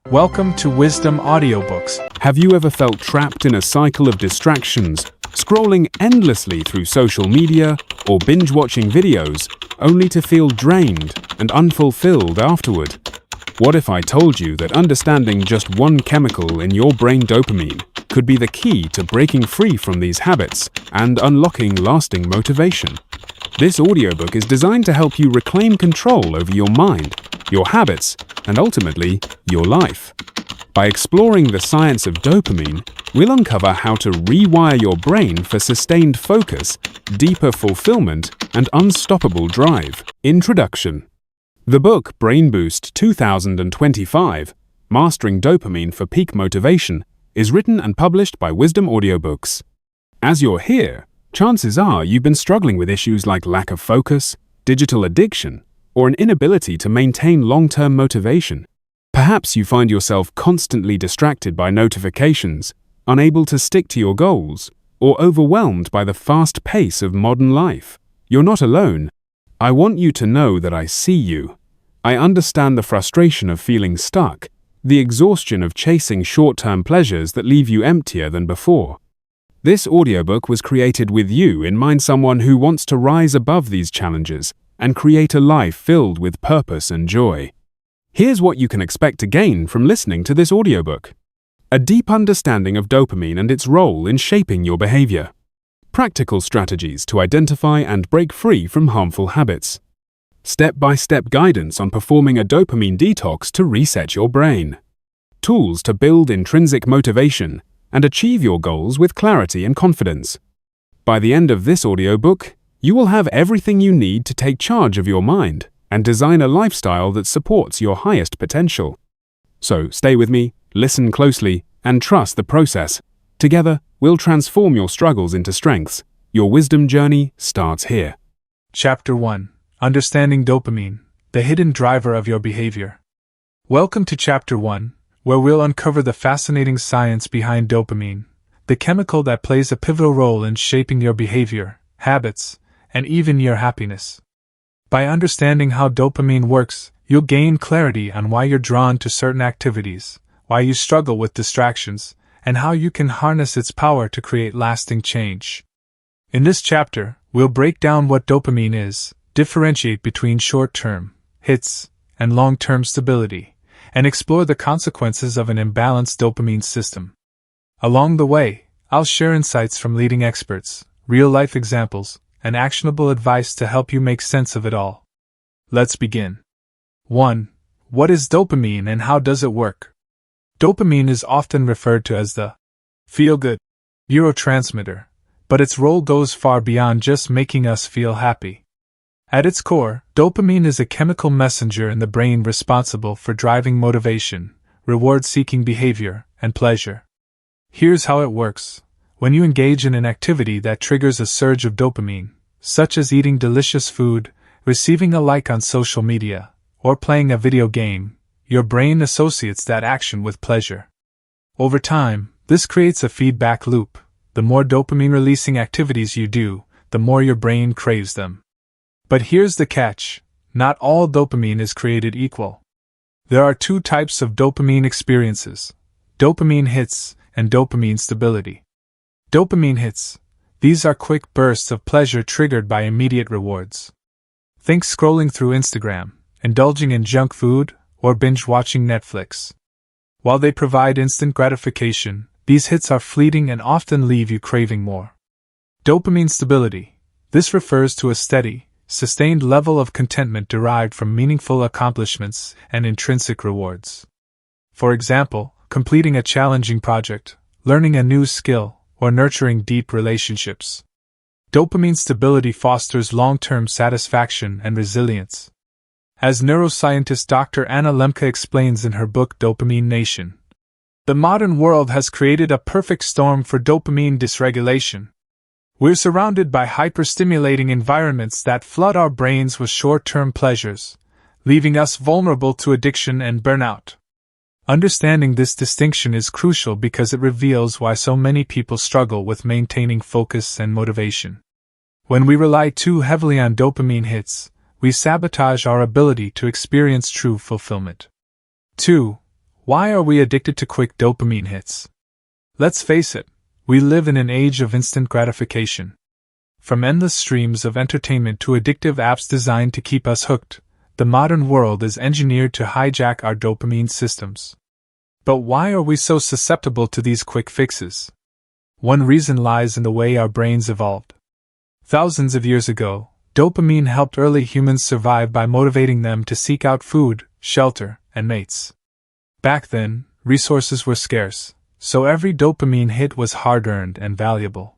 Welcome to Wisdom Audiobooks. Have you ever felt trapped in a cycle of distractions, scrolling endlessly through social media or binge-watching videos, only to feel drained and unfulfilled afterward? What if I told you that understanding just one chemical in your brain, dopamine, could be the key to breaking free from these habits and unlocking lasting motivation? This audiobook is designed to help you reclaim control over your mind, your habits, and ultimately, your life. By exploring the science of dopamine, we'll uncover how to rewire your brain for sustained focus, deeper fulfillment, and unstoppable drive. Introduction. The book Brain Boost 2025, Mastering Dopamine for Peak Motivation, is written and published by Wisdom Audiobooks. As you're here, chances are you've been struggling with issues like lack of focus, digital addiction, or an inability to maintain long-term motivation. Perhaps you find yourself constantly distracted by notifications, unable to stick to your goals, or overwhelmed by the fast pace of modern life. You're not alone. I want you to know that I see you. I understand the frustration of feeling stuck, the exhaustion of chasing short-term pleasures that leave you emptier than before. This audiobook was created with you in mind, someone who wants to rise above these challenges and create a life filled with purpose and joy. Here's what you can expect to gain from listening to this audiobook. A deep understanding of dopamine and its role in shaping your behavior. Practical strategies to identify and break free from harmful habits. Step-by-step guidance on performing a dopamine detox to reset your brain. Tools to build intrinsic motivation and achieve your goals with clarity and confidence. By the end of this audiobook, you will have everything you need to take charge of your mind and design a lifestyle that supports your highest potential. So stay with me, listen closely, and trust the process. Together, we'll transform your struggles into strengths. Your wisdom journey starts here. Chapter 1. Understanding Dopamine, the hidden driver of your behavior. Welcome to Chapter 1, where we'll uncover the fascinating science behind dopamine, the chemical that plays a pivotal role in shaping your behavior, habits, and even your happiness. By understanding how dopamine works, you'll gain clarity on why you're drawn to certain activities, why you struggle with distractions, and how you can harness its power to create lasting change. In this chapter, we'll break down what dopamine is, differentiate between short-term hits and long-term stability, and explore the consequences of an imbalanced dopamine system. Along the way, I'll share insights from leading experts, real-life examples, and actionable advice to help you make sense of it all. Let's begin. 1. What is dopamine and how does it work? Dopamine is often referred to as the feel-good neurotransmitter, but its role goes far beyond just making us feel happy. At its core, dopamine is a chemical messenger in the brain responsible for driving motivation, reward-seeking behavior, and pleasure. Here's how it works. When you engage in an activity that triggers a surge of dopamine, such as eating delicious food, receiving a like on social media, or playing a video game, your brain associates that action with pleasure. Over time, this creates a feedback loop. The more dopamine-releasing activities you do, the more your brain craves them. But here's the catch: not all dopamine is created equal. There are two types of dopamine experiences: dopamine hits and dopamine stability. Dopamine hits. These are quick bursts of pleasure triggered by immediate rewards. Think scrolling through Instagram, indulging in junk food, or binge-watching Netflix. While they provide instant gratification, these hits are fleeting and often leave you craving more. Dopamine stability. This refers to a steady, sustained level of contentment derived from meaningful accomplishments and intrinsic rewards. For example, completing a challenging project, learning a new skill, or nurturing deep relationships. Dopamine stability fosters long-term satisfaction and resilience. As neuroscientist Dr. Anna Lemke explains in her book Dopamine Nation, the modern world has created a perfect storm for dopamine dysregulation. We're surrounded by hyperstimulating environments that flood our brains with short-term pleasures, leaving us vulnerable to addiction and burnout. Understanding this distinction is crucial because it reveals why so many people struggle with maintaining focus and motivation. When we rely too heavily on dopamine hits, we sabotage our ability to experience true fulfillment. 2. Why are we addicted to quick dopamine hits? Let's face it, we live in an age of instant gratification. From endless streams of entertainment to addictive apps designed to keep us hooked, the modern world is engineered to hijack our dopamine systems. But why are we so susceptible to these quick fixes? One reason lies in the way our brains evolved. Thousands of years ago, dopamine helped early humans survive by motivating them to seek out food, shelter, and mates. Back then, resources were scarce, so every dopamine hit was hard-earned and valuable.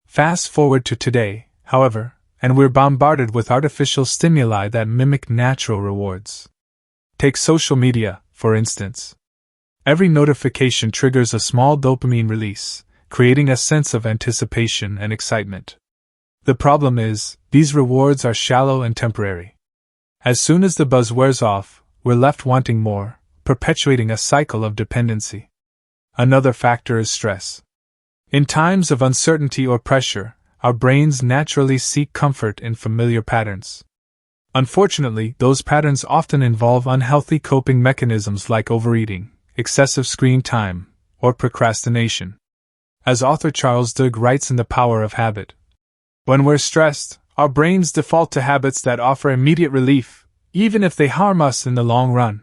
Fast forward to today, however, and we're bombarded with artificial stimuli that mimic natural rewards. Take social media, for instance. Every notification triggers a small dopamine release, creating a sense of anticipation and excitement. The problem is, these rewards are shallow and temporary. As soon as the buzz wears off, we're left wanting more, perpetuating a cycle of dependency. Another factor is stress. In times of uncertainty or pressure, our brains naturally seek comfort in familiar patterns. Unfortunately, those patterns often involve unhealthy coping mechanisms like overeating, excessive screen time, or procrastination. As author Charles Duhigg writes in The Power of Habit, when we're stressed, our brains default to habits that offer immediate relief, even if they harm us in the long run.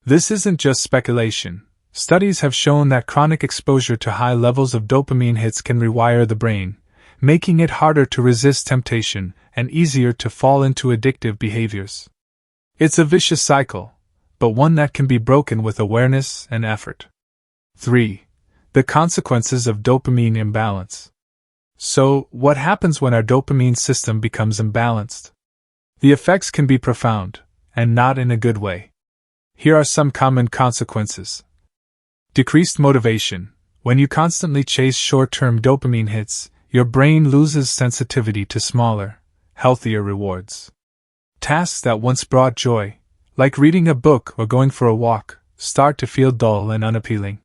This isn't just speculation. Studies have shown that chronic exposure to high levels of dopamine hits can rewire the brain, making it harder to resist temptation and easier to fall into addictive behaviors. It's a vicious cycle, but one that can be broken with awareness and effort. 3. The consequences of dopamine imbalance. So, what happens when our dopamine system becomes imbalanced? The effects can be profound, and not in a good way. Here are some common consequences. Decreased motivation. When you constantly chase short-term dopamine hits, your brain loses sensitivity to smaller, healthier rewards. Tasks that once brought joy, like reading a book or going for a walk, start to feel dull and unappealing.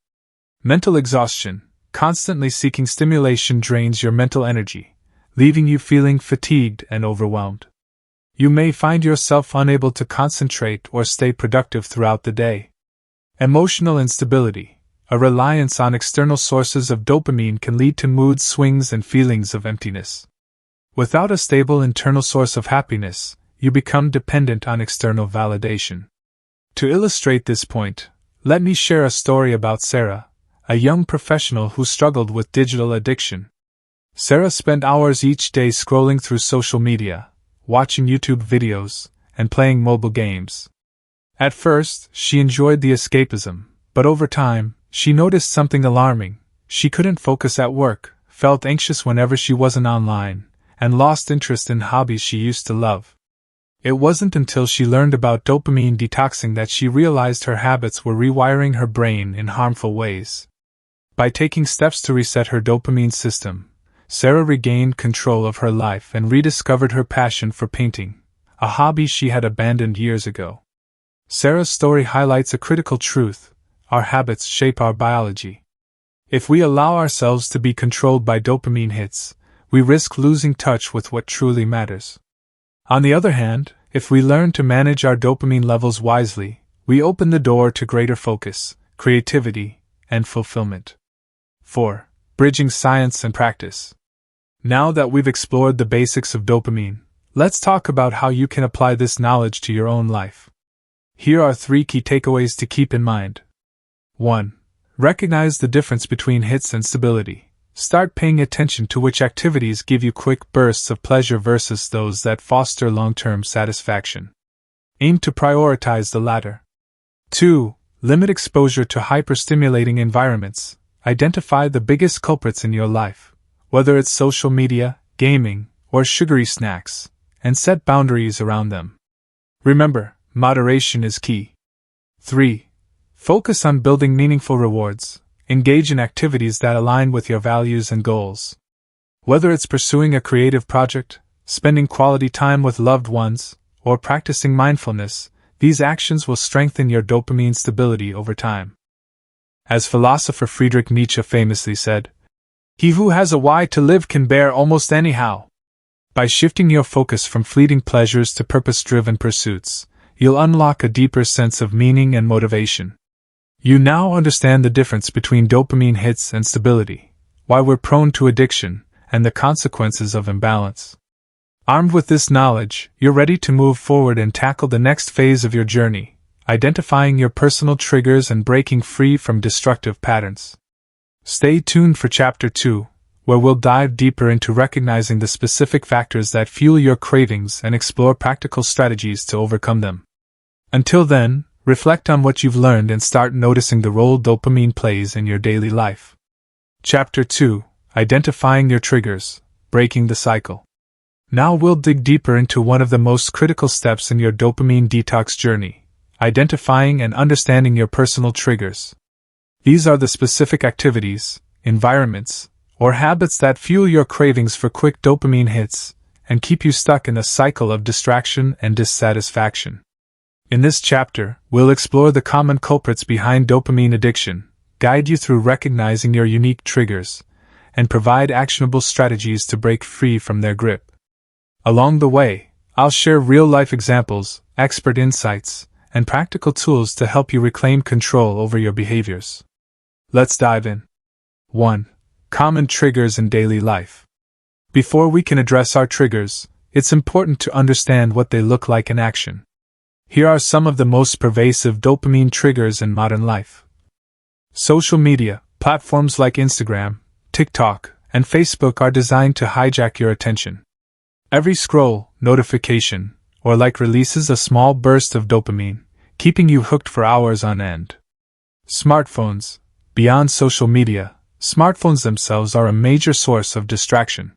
Mental exhaustion. Constantly seeking stimulation drains your mental energy, leaving you feeling fatigued and overwhelmed. You may find yourself unable to concentrate or stay productive throughout the day. Emotional instability. A reliance on external sources of dopamine can lead to mood swings and feelings of emptiness. Without a stable internal source of happiness, you become dependent on external validation. To illustrate this point, let me share a story about Sarah, a young professional who struggled with digital addiction. Sarah spent hours each day scrolling through social media, watching YouTube videos, and playing mobile games. At first, she enjoyed the escapism, but over time, she noticed something alarming. She couldn't focus at work, felt anxious whenever she wasn't online, and lost interest in hobbies she used to love. It wasn't until she learned about dopamine detoxing that she realized her habits were rewiring her brain in harmful ways. By taking steps to reset her dopamine system, Sarah regained control of her life and rediscovered her passion for painting, a hobby she had abandoned years ago. Sarah's story highlights a critical truth: our habits shape our biology. If we allow ourselves to be controlled by dopamine hits, we risk losing touch with what truly matters. On the other hand, if we learn to manage our dopamine levels wisely, we open the door to greater focus, creativity, and fulfillment. 4. Bridging science and practice. Now that we've explored the basics of dopamine, let's talk about how you can apply this knowledge to your own life. Here are 3 key takeaways to keep in mind. 1. Recognize the difference between hits and stability. Start paying attention to which activities give you quick bursts of pleasure versus those that foster long-term satisfaction. Aim to prioritize the latter. 2. Limit exposure to hyper-stimulating environments. Identify the biggest culprits in your life, whether it's social media, gaming, or sugary snacks, and set boundaries around them. Remember, moderation is key. 3. Focus on building meaningful rewards. Engage in activities that align with your values and goals. Whether it's pursuing a creative project, spending quality time with loved ones, or practicing mindfulness, these actions will strengthen your dopamine stability over time. As philosopher Friedrich Nietzsche famously said, "He who has a why to live can bear almost anyhow." By shifting your focus from fleeting pleasures to purpose-driven pursuits, you'll unlock a deeper sense of meaning and motivation. You now understand the difference between dopamine hits and stability, why we're prone to addiction, and the consequences of imbalance. Armed with this knowledge, you're ready to move forward and tackle the next phase of your journey, identifying your personal triggers and breaking free from destructive patterns. Stay tuned for Chapter 2, where we'll dive deeper into recognizing the specific factors that fuel your cravings and explore practical strategies to overcome them. Until then, reflect on what you've learned and start noticing the role dopamine plays in your daily life. Chapter 2: Identifying Your Triggers, Breaking the Cycle. Now we'll dig deeper into one of the most critical steps in your dopamine detox journey: identifying and understanding your personal triggers. These are the specific activities, environments, or habits that fuel your cravings for quick dopamine hits and keep you stuck in a cycle of distraction and dissatisfaction. In this chapter, we'll explore the common culprits behind dopamine addiction, guide you through recognizing your unique triggers, and provide actionable strategies to break free from their grip. Along the way, I'll share real-life examples, expert insights, and practical tools to help you reclaim control over your behaviors. Let's dive in. 1. Common triggers in daily life. Before we can address our triggers, it's important to understand what they look like in action. Here are some of the most pervasive dopamine triggers in modern life. Social media, platforms like Instagram, TikTok, and Facebook are designed to hijack your attention. Every scroll, notification, or like releases a small burst of dopamine, keeping you hooked for hours on end. Smartphones. Beyond social media, smartphones themselves are a major source of distraction.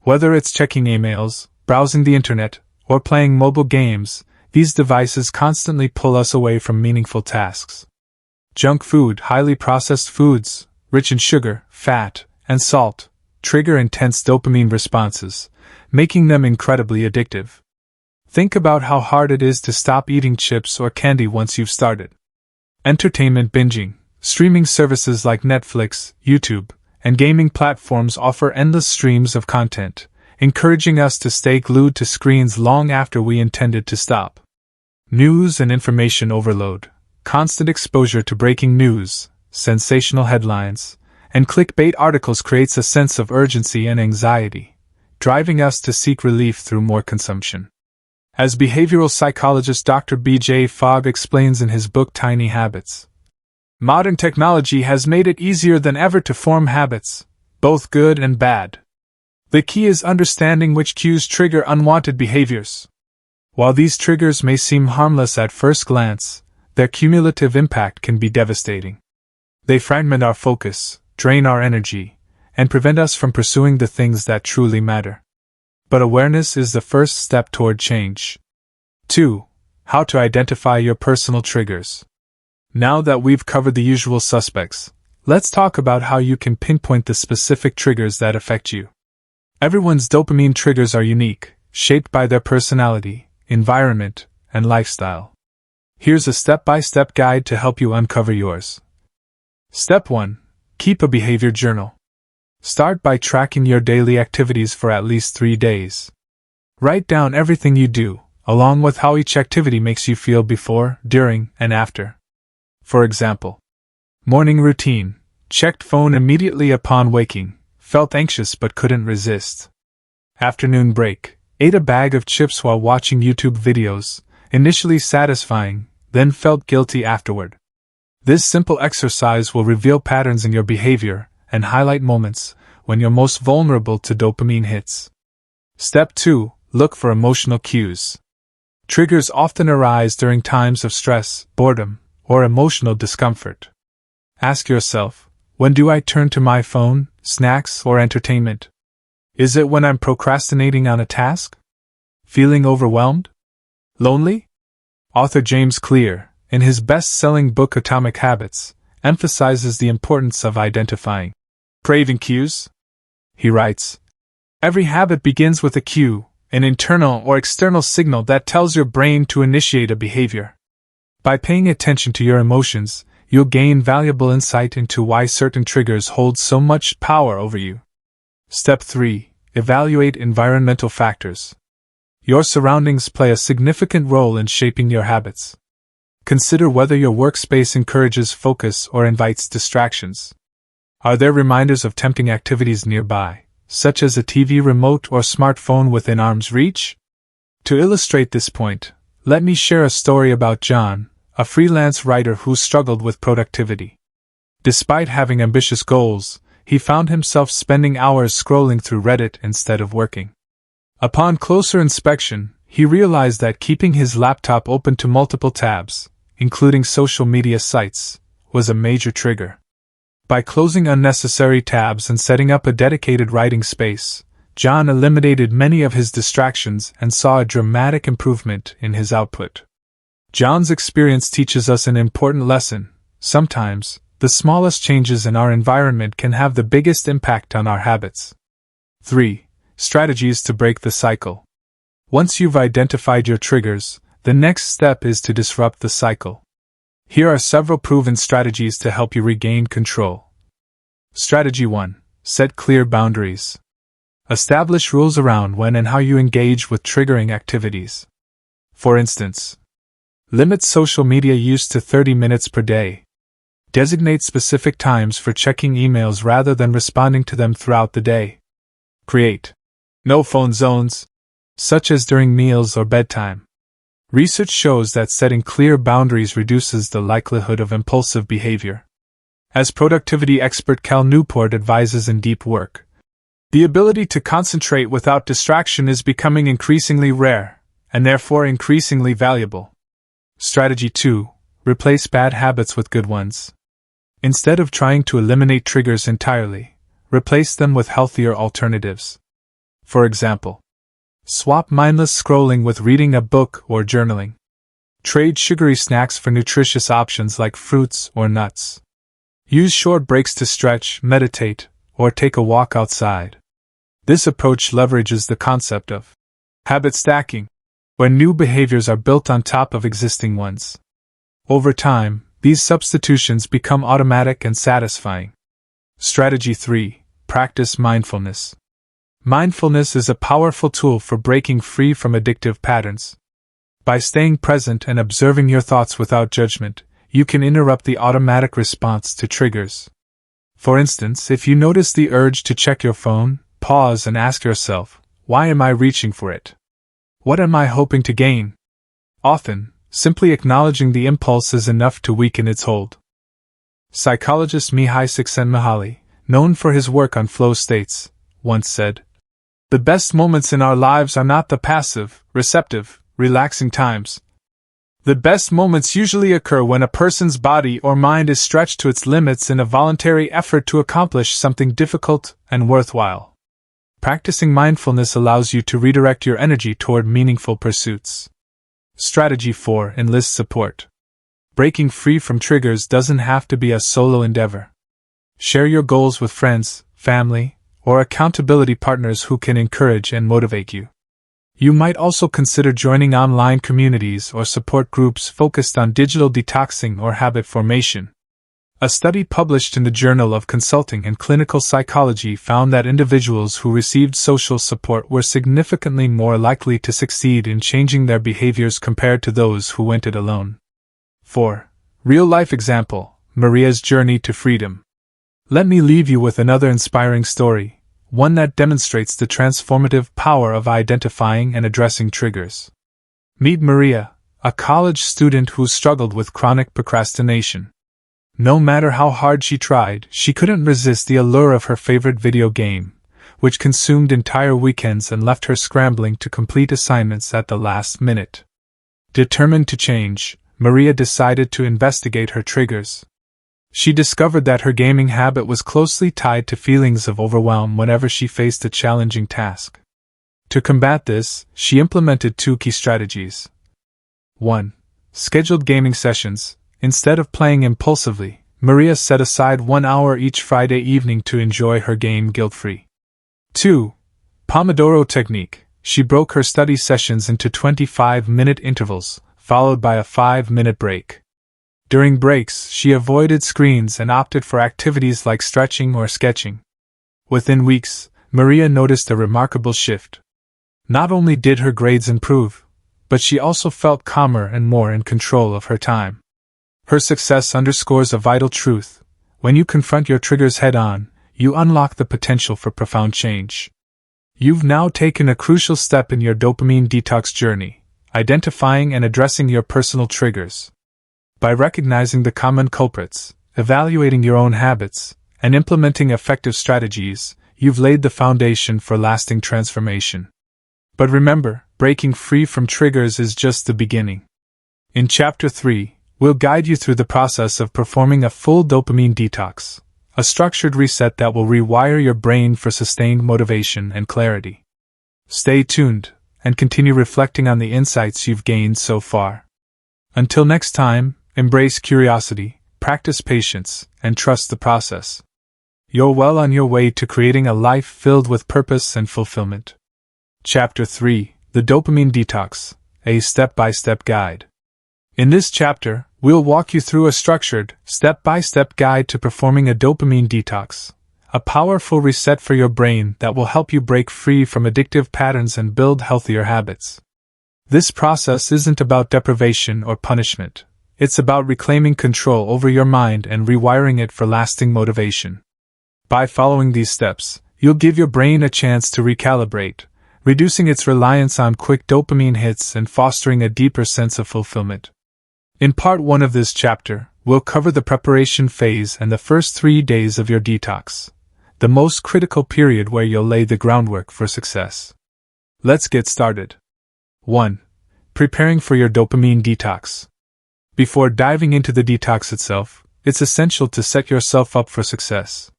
Whether it's checking emails, browsing the internet, or playing mobile games, these devices constantly pull us away from meaningful tasks. Junk food, highly processed foods, rich in sugar, fat, and salt, trigger intense dopamine responses, making them incredibly addictive. Think about how hard it is to stop eating chips or candy once you've started. Entertainment binging. Streaming services like Netflix, YouTube, and gaming platforms offer endless streams of content, encouraging us to stay glued to screens long after we intended to stop. News and information overload. Constant exposure to breaking news, sensational headlines, and clickbait articles creates a sense of urgency and anxiety, driving us to seek relief through more consumption. As behavioral psychologist Dr. B.J. Fogg explains in his book Tiny Habits, modern technology has made it easier than ever to form habits, both good and bad. The key is understanding which cues trigger unwanted behaviors. While these triggers may seem harmless at first glance, their cumulative impact can be devastating. They fragment our focus, drain our energy, and prevent us from pursuing the things that truly matter. But awareness is the first step toward change. 2. How to identify your personal triggers. Now that we've covered the usual suspects, let's talk about how you can pinpoint the specific triggers that affect you. Everyone's dopamine triggers are unique, shaped by their personality, environment, and lifestyle. Here's a step-by-step guide to help you uncover yours. Step 1. Keep a behavior journal. Start by tracking your daily activities for at least 3 days. Write down everything you do, along with how each activity makes you feel before, during, and after. For example, morning routine: checked phone immediately upon waking, felt anxious but couldn't resist. Afternoon break: ate a bag of chips while watching YouTube videos, initially satisfying, then felt guilty afterward. This simple exercise will reveal patterns in your behavior and highlight moments when you're most vulnerable to dopamine hits. Step 2. Look for emotional cues. Triggers often arise during times of stress, boredom, or emotional discomfort. Ask yourself, when do I turn to my phone, snacks, or entertainment? Is it when I'm procrastinating on a task? Feeling overwhelmed? Lonely? Author James Clear, in his best-selling book Atomic Habits, emphasizes the importance of identifying craving cues. He writes, "Every habit begins with a cue, an internal or external signal that tells your brain to initiate a behavior. By paying attention to your emotions, you'll gain valuable insight into why certain triggers hold so much power over you." Step 3. Evaluate environmental factors. Your surroundings play a significant role in shaping your habits. Consider whether your workspace encourages focus or invites distractions. Are there reminders of tempting activities nearby, such as a TV remote or smartphone within arm's reach? To illustrate this point, let me share a story about John, a freelance writer who struggled with productivity. Despite having ambitious goals, he found himself spending hours scrolling through Reddit instead of working. Upon closer inspection, he realized that keeping his laptop open to multiple tabs, including social media sites, was a major trigger. By closing unnecessary tabs and setting up a dedicated writing space, John eliminated many of his distractions and saw a dramatic improvement in his output. John's experience teaches us an important lesson. Sometimes, the smallest changes in our environment can have the biggest impact on our habits. 3. Strategies to break the cycle. Once you've identified your triggers, the next step is to disrupt the cycle. Here are several proven strategies to help you regain control. Strategy 1. Set clear boundaries. Establish rules around when and how you engage with triggering activities. For instance, limit social media use to 30 minutes per day. Designate specific times for checking emails rather than responding to them throughout the day. Create no-phone zones, such as during meals or bedtime. Research shows that setting clear boundaries reduces the likelihood of impulsive behavior. As productivity expert Cal Newport advises in Deep Work, the ability to concentrate without distraction is becoming increasingly rare, and therefore increasingly valuable. Strategy 2. Replace bad habits with good ones. Instead of trying to eliminate triggers entirely, replace them with healthier alternatives. For example, swap mindless scrolling with reading a book or journaling. Trade sugary snacks for nutritious options like fruits or nuts. Use short breaks to stretch, meditate, or take a walk outside. This approach leverages the concept of habit stacking, where new behaviors are built on top of existing ones. Over time, these substitutions become automatic and satisfying. Strategy 3. Practice mindfulness. Mindfulness is a powerful tool for breaking free from addictive patterns. By staying present and observing your thoughts without judgment, you can interrupt the automatic response to triggers. For instance, if you notice the urge to check your phone, pause and ask yourself, why am I reaching for it? What am I hoping to gain? Often, simply acknowledging the impulse is enough to weaken its hold. Psychologist Mihai Csikszentmihalyi, known for his work on flow states, once said, "The best moments in our lives are not the passive, receptive, relaxing times. The best moments usually occur when a person's body or mind is stretched to its limits in a voluntary effort to accomplish something difficult and worthwhile." Practicing mindfulness allows you to redirect your energy toward meaningful pursuits. Strategy 4. Enlist support. Breaking free from triggers doesn't have to be a solo endeavor. Share your goals with friends, family, or accountability partners who can encourage and motivate you. You might also consider joining online communities or support groups focused on digital detoxing or habit formation. A study published in the Journal of Consulting and Clinical Psychology found that individuals who received social support were significantly more likely to succeed in changing their behaviors compared to those who went it alone. 4. Real-life example, Maria's journey to freedom. Let me leave you with another inspiring story, one that demonstrates the transformative power of identifying and addressing triggers. Meet Maria, a college student who struggled with chronic procrastination. No matter how hard she tried, she couldn't resist the allure of her favorite video game, which consumed entire weekends and left her scrambling to complete assignments at the last minute. Determined to change, Maria decided to investigate her triggers. She discovered that her gaming habit was closely tied to feelings of overwhelm whenever she faced a challenging task. To combat this, she implemented 2 key strategies. 1. Scheduled gaming sessions. Instead of playing impulsively, Maria set aside 1 hour each Friday evening to enjoy her game guilt-free. 2. Pomodoro technique. She broke her study sessions into 25-minute intervals, followed by a 5-minute break. During breaks, she avoided screens and opted for activities like stretching or sketching. Within weeks, Maria noticed a remarkable shift. Not only did her grades improve, but she also felt calmer and more in control of her time. Her success underscores a vital truth: when you confront your triggers head-on, you unlock the potential for profound change. You've now taken a crucial step in your dopamine detox journey, identifying and addressing your personal triggers. By recognizing the common culprits, evaluating your own habits, and implementing effective strategies, you've laid the foundation for lasting transformation. But remember, breaking free from triggers is just the beginning. In Chapter 3, we'll guide you through the process of performing a full dopamine detox, a structured reset that will rewire your brain for sustained motivation and clarity. Stay tuned, and continue reflecting on the insights you've gained so far. Until next time, embrace curiosity, practice patience, and trust the process. You're well on your way to creating a life filled with purpose and fulfillment. Chapter 3: The Dopamine Detox, a step-by-step guide. In this chapter, we'll walk you through a structured, step-by-step guide to performing a dopamine detox, a powerful reset for your brain that will help you break free from addictive patterns and build healthier habits. This process isn't about deprivation or punishment. It's about reclaiming control over your mind and rewiring it for lasting motivation. By following these steps, you'll give your brain a chance to recalibrate, reducing its reliance on quick dopamine hits and fostering a deeper sense of fulfillment. In Part 1 of this chapter, we'll cover the preparation phase and the first 3 days of your detox, the most critical period where you'll lay the groundwork for success. Let's get started. 1. Preparing for your dopamine detox. Before diving into the detox itself, it's essential to set yourself up for success.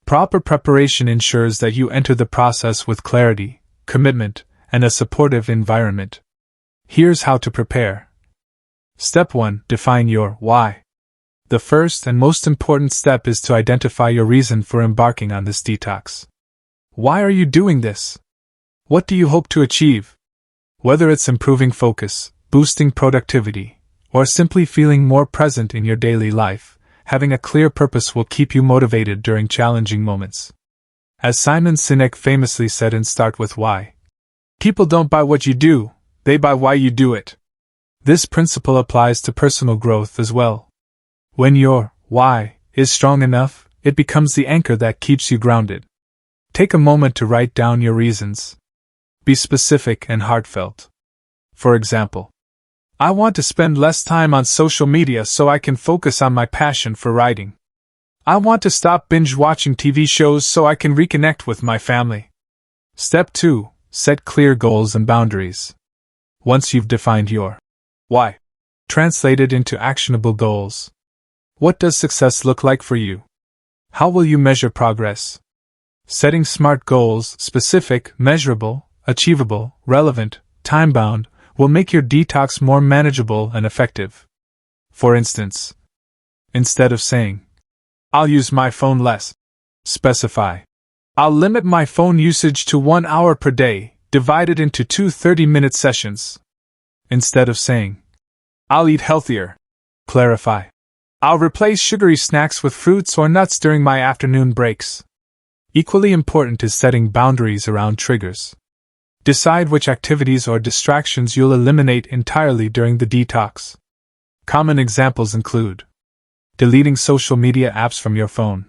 Proper preparation ensures that you enter the process with clarity, commitment, and a supportive environment. Here's how to prepare. Step 1. Define your why. The first and most important step is to identify your reason for embarking on this detox. Why are you doing this? What do you hope to achieve? Whether it's improving focus, boosting productivity, or simply feeling more present in your daily life, having a clear purpose will keep you motivated during challenging moments. As Simon Sinek famously said in Start With Why, "People don't buy what you do, they buy why you do it." This principle applies to personal growth as well. When your why is strong enough, it becomes the anchor that keeps you grounded. Take a moment to write down your reasons. Be specific and heartfelt. For example, I want to spend less time on social media so I can focus on my passion for writing. I want to stop binge-watching TV shows so I can reconnect with my family. Step 2. Set clear goals and boundaries. Once you've defined your why, translate it into actionable goals. What does success look like for you? How will you measure progress? Setting SMART goals, specific, measurable, achievable, relevant, time-bound, will make your detox more manageable and effective. For instance, instead of saying, "I'll use my phone less," specify, "I'll limit my phone usage to 1 hour per day, divided into 2 30-minute sessions." Instead of saying, "I'll eat healthier," clarify, "I'll replace sugary snacks with fruits or nuts during my afternoon breaks." Equally important is setting boundaries around triggers. Decide which activities or distractions you'll eliminate entirely during the detox. Common examples include deleting social media apps from your phone,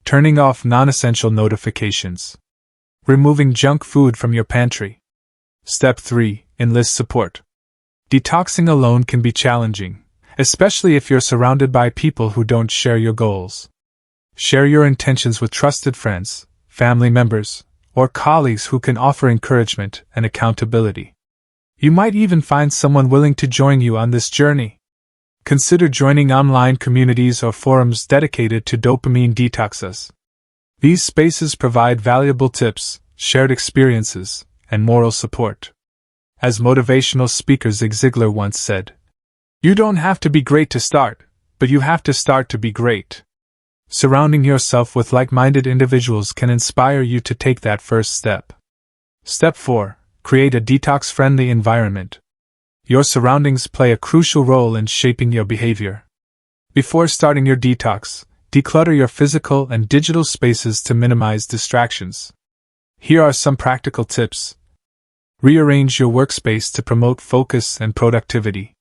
turning off non-essential notifications, removing junk food from your pantry. Step 3. Enlist support. Detoxing alone can be challenging, especially if you're surrounded by people who don't share your goals. Share your intentions with trusted friends, family members, or colleagues who can offer encouragement and accountability. You might even find someone willing to join you on this journey. Consider joining online communities or forums dedicated to dopamine detoxes. These spaces provide valuable tips, shared experiences, and moral support. As motivational speaker Zig Ziglar once said, "You don't have to be great to start, but you have to start to be great." Surrounding yourself with like-minded individuals can inspire you to take that first step. Step 4. Create a detox-friendly environment. Your surroundings play a crucial role in shaping your behavior. Before starting your detox, declutter your physical and digital spaces to minimize distractions. Here are some practical tips. Rearrange your workspace to promote focus and productivity.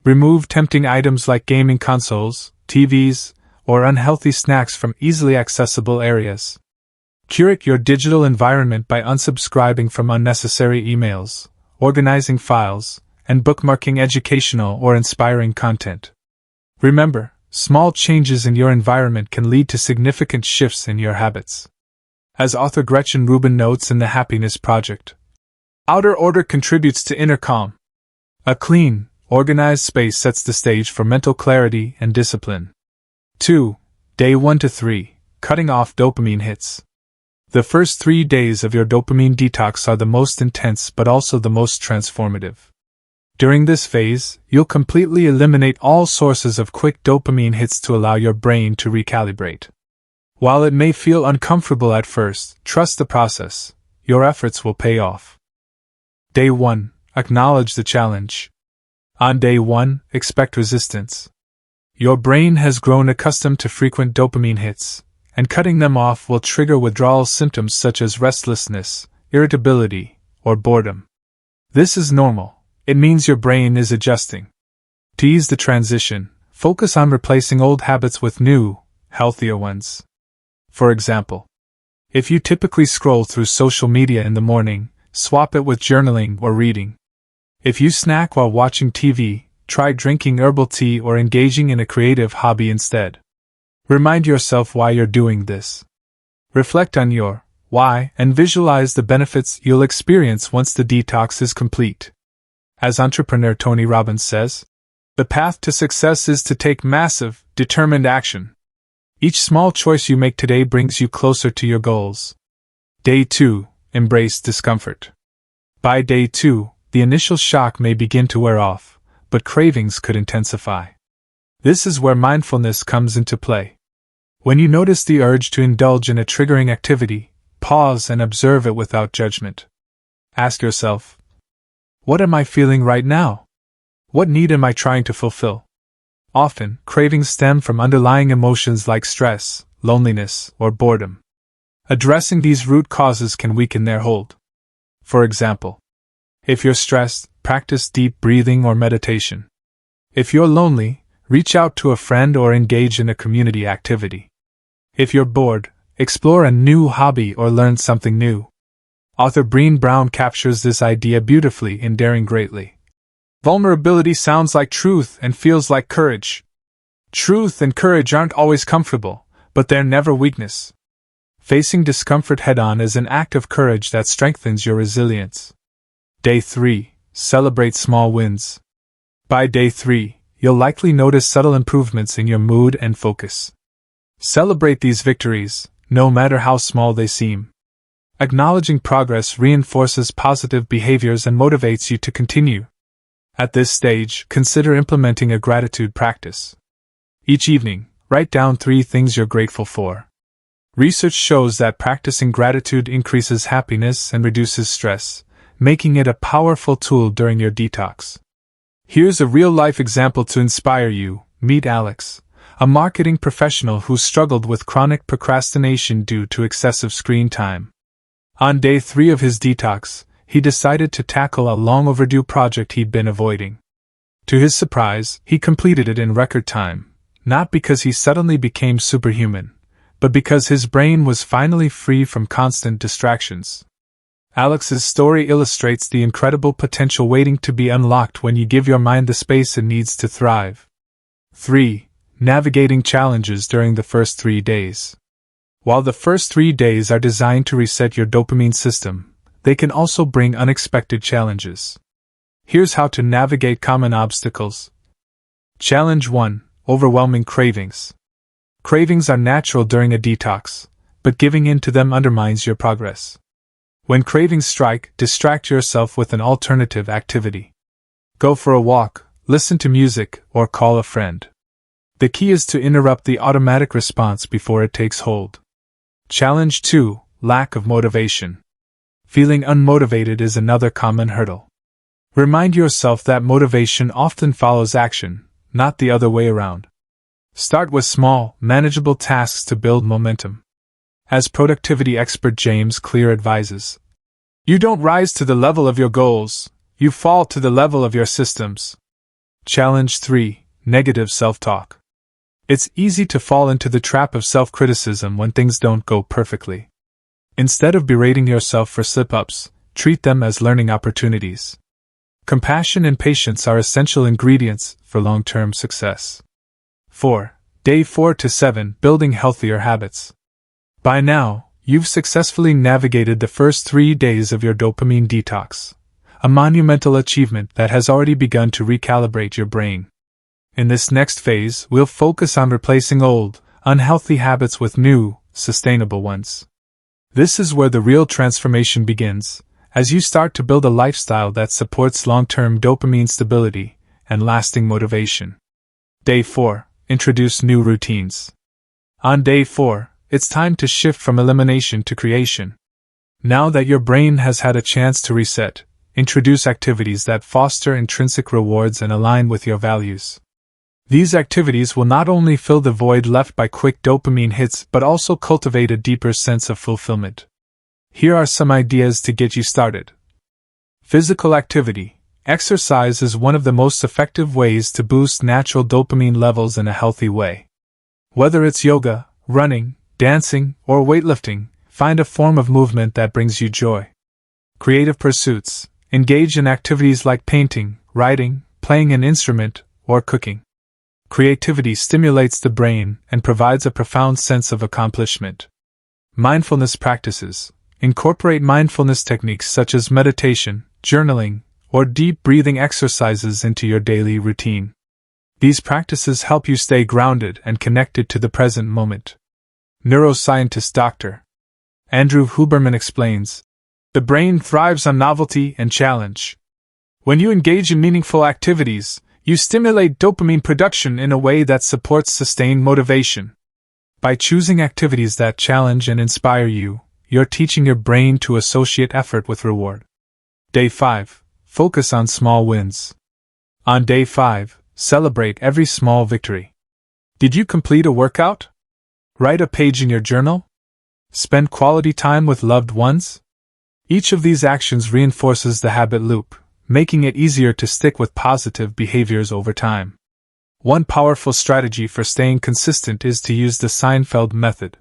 Remove tempting items like gaming consoles, TVs, or unhealthy snacks from easily accessible areas. Curate your digital environment by unsubscribing from unnecessary emails, organizing files, and bookmarking educational or inspiring content. Remember, small changes in your environment can lead to significant shifts in your habits. As author Gretchen Rubin notes in The Happiness Project, outer order contributes to inner calm. A clean, organized space sets the stage for mental clarity and discipline. 2. Day 1 to 3. Cutting off dopamine hits. The first 3 days of your dopamine detox are the most intense but also the most transformative. During this phase, you'll completely eliminate all sources of quick dopamine hits to allow your brain to recalibrate. While it may feel uncomfortable at first, trust the process. Your efforts will pay off. Day 1. Acknowledge the challenge. On day 1, expect resistance. Your brain has grown accustomed to frequent dopamine hits, and cutting them off will trigger withdrawal symptoms such as restlessness, irritability, or boredom. This is normal. It means your brain is adjusting. To ease the transition, focus on replacing old habits with new, healthier ones. For example, if you typically scroll through social media in the morning, swap it with journaling or reading. If you snack while watching TV, try drinking herbal tea or engaging in a creative hobby instead. Remind yourself why you're doing this. Reflect on your why and visualize the benefits you'll experience once the detox is complete. As entrepreneur Tony Robbins says, the path to success is to take massive, determined action. Each small choice you make today brings you closer to your goals. Day 2. Embrace discomfort. By day 2, the initial shock may begin to wear off, but cravings could intensify. This is where mindfulness comes into play. When you notice the urge to indulge in a triggering activity, pause and observe it without judgment. Ask yourself, what am I feeling right now? What need am I trying to fulfill? Often, cravings stem from underlying emotions like stress, loneliness, or boredom. Addressing these root causes can weaken their hold. For example, if you're stressed, practice deep breathing or meditation. If you're lonely, reach out to a friend or engage in a community activity. If you're bored, explore a new hobby or learn something new. Author Brené Brown captures this idea beautifully in Daring Greatly. Vulnerability sounds like truth and feels like courage. Truth and courage aren't always comfortable, but they're never weakness. Facing discomfort head-on is an act of courage that strengthens your resilience. Day 3. Celebrate small wins. By day 3, you'll likely notice subtle improvements in your mood and focus. Celebrate these victories, no matter how small they seem. Acknowledging progress reinforces positive behaviors and motivates you to continue. At this stage, consider implementing a gratitude practice. Each evening, write down 3 things you're grateful for. Research shows that practicing gratitude increases happiness and reduces stress, making it a powerful tool during your detox. Here's a real-life example to inspire you. Meet Alex, a marketing professional who struggled with chronic procrastination due to excessive screen time. On day 3 of his detox, he decided to tackle a long-overdue project he'd been avoiding. To his surprise, he completed it in record time, not because he suddenly became superhuman, but because his brain was finally free from constant distractions. Alex's story illustrates the incredible potential waiting to be unlocked when you give your mind the space it needs to thrive. 3. Navigating challenges during the first 3 days. While the first 3 days are designed to reset your dopamine system, they can also bring unexpected challenges. Here's how to navigate common obstacles. Challenge 1. Overwhelming cravings. Cravings are natural during a detox, but giving in to them undermines your progress. When cravings strike, distract yourself with an alternative activity. Go for a walk, listen to music, or call a friend. The key is to interrupt the automatic response before it takes hold. Challenge 2. Lack of motivation. Feeling unmotivated is another common hurdle. Remind yourself that motivation often follows action, not the other way around. Start with small, manageable tasks to build momentum. As productivity expert James Clear advises, You don't rise to the level of your goals, you fall to the level of your systems. Challenge 3. Negative self-talk. It's easy to fall into the trap of self-criticism when things don't go perfectly. Instead of berating yourself for slip-ups, treat them as learning opportunities. Compassion and patience are essential ingredients for long-term success. 4. Day 4 to 7. Building healthier habits. By now, you've successfully navigated the first 3 days of your dopamine detox, a monumental achievement that has already begun to recalibrate your brain. In this next phase, we'll focus on replacing old, unhealthy habits with new, sustainable ones. This is where the real transformation begins, as you start to build a lifestyle that supports long-term dopamine stability and lasting motivation. Day 4. Introduce new routines. On Day 4, it's time to shift from elimination to creation. Now that your brain has had a chance to reset, introduce activities that foster intrinsic rewards and align with your values. These activities will not only fill the void left by quick dopamine hits but also cultivate a deeper sense of fulfillment. Here are some ideas to get you started. Physical activity. Exercise is one of the most effective ways to boost natural dopamine levels in a healthy way. Whether it's yoga, running, dancing, or weightlifting, find a form of movement that brings you joy. Creative pursuits. Engage in activities like painting, writing, playing an instrument, or cooking. Creativity stimulates the brain and provides a profound sense of accomplishment. Mindfulness practices. Incorporate mindfulness techniques such as meditation, journaling, or deep breathing exercises into your daily routine. These practices help you stay grounded and connected to the present moment. Neuroscientist Dr. Andrew Huberman explains, the brain thrives on novelty and challenge. When you engage in meaningful activities, you stimulate dopamine production in a way that supports sustained motivation. By choosing activities that challenge and inspire you, you're teaching your brain to associate effort with reward. Day 5. Focus on small wins. On Day 5, celebrate every small victory. Did you complete a workout? Write a page in your journal? Spend quality time with loved ones? Each of these actions reinforces the habit loop, making it easier to stick with positive behaviors over time. One powerful strategy for staying consistent is to use the Seinfeld method.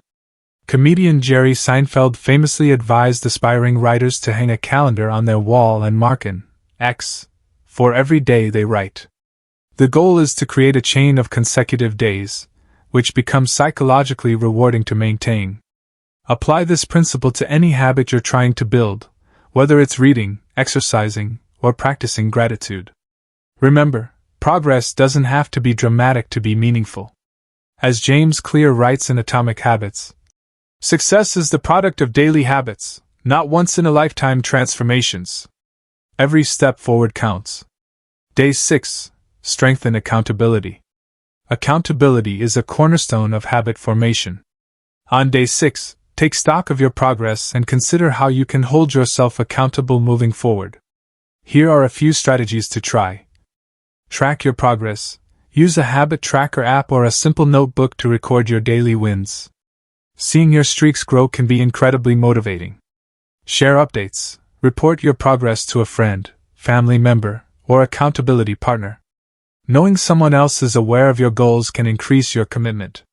Comedian Jerry Seinfeld famously advised aspiring writers to hang a calendar on their wall and mark an X for every day they write. The goal is to create a chain of consecutive days, which becomes psychologically rewarding to maintain. Apply this principle to any habit you're trying to build, whether it's reading, exercising, or practicing gratitude. Remember, progress doesn't have to be dramatic to be meaningful. As James Clear writes in Atomic Habits, success is the product of daily habits, not once-in-a-lifetime transformations. Every step forward counts. Day 6. Strengthen accountability. Accountability is a cornerstone of habit formation. On Day 6, take stock of your progress and consider how you can hold yourself accountable moving forward. Here are a few strategies to try. Track your progress. Use a habit tracker app or a simple notebook to record your daily wins. Seeing your streaks grow can be incredibly motivating. Share updates. Report your progress to a friend, family member, or accountability partner. Knowing someone else is aware of your goals can increase your commitment.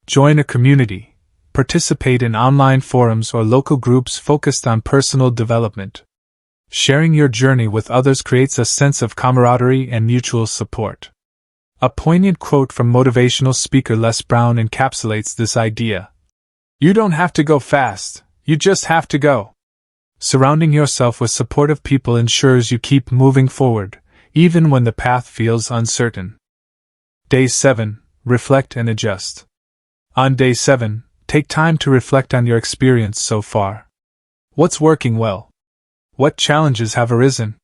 Join a community. Participate in online forums or local groups focused on personal development. Sharing your journey with others creates a sense of camaraderie and mutual support. A poignant quote from motivational speaker Les Brown encapsulates this idea. You don't have to go fast, you just have to go. Surrounding yourself with supportive people ensures you keep moving forward, even when the path feels uncertain. Day 7. Reflect and adjust. On Day 7, take time to reflect on your experience so far. What's working well? What challenges have arisen?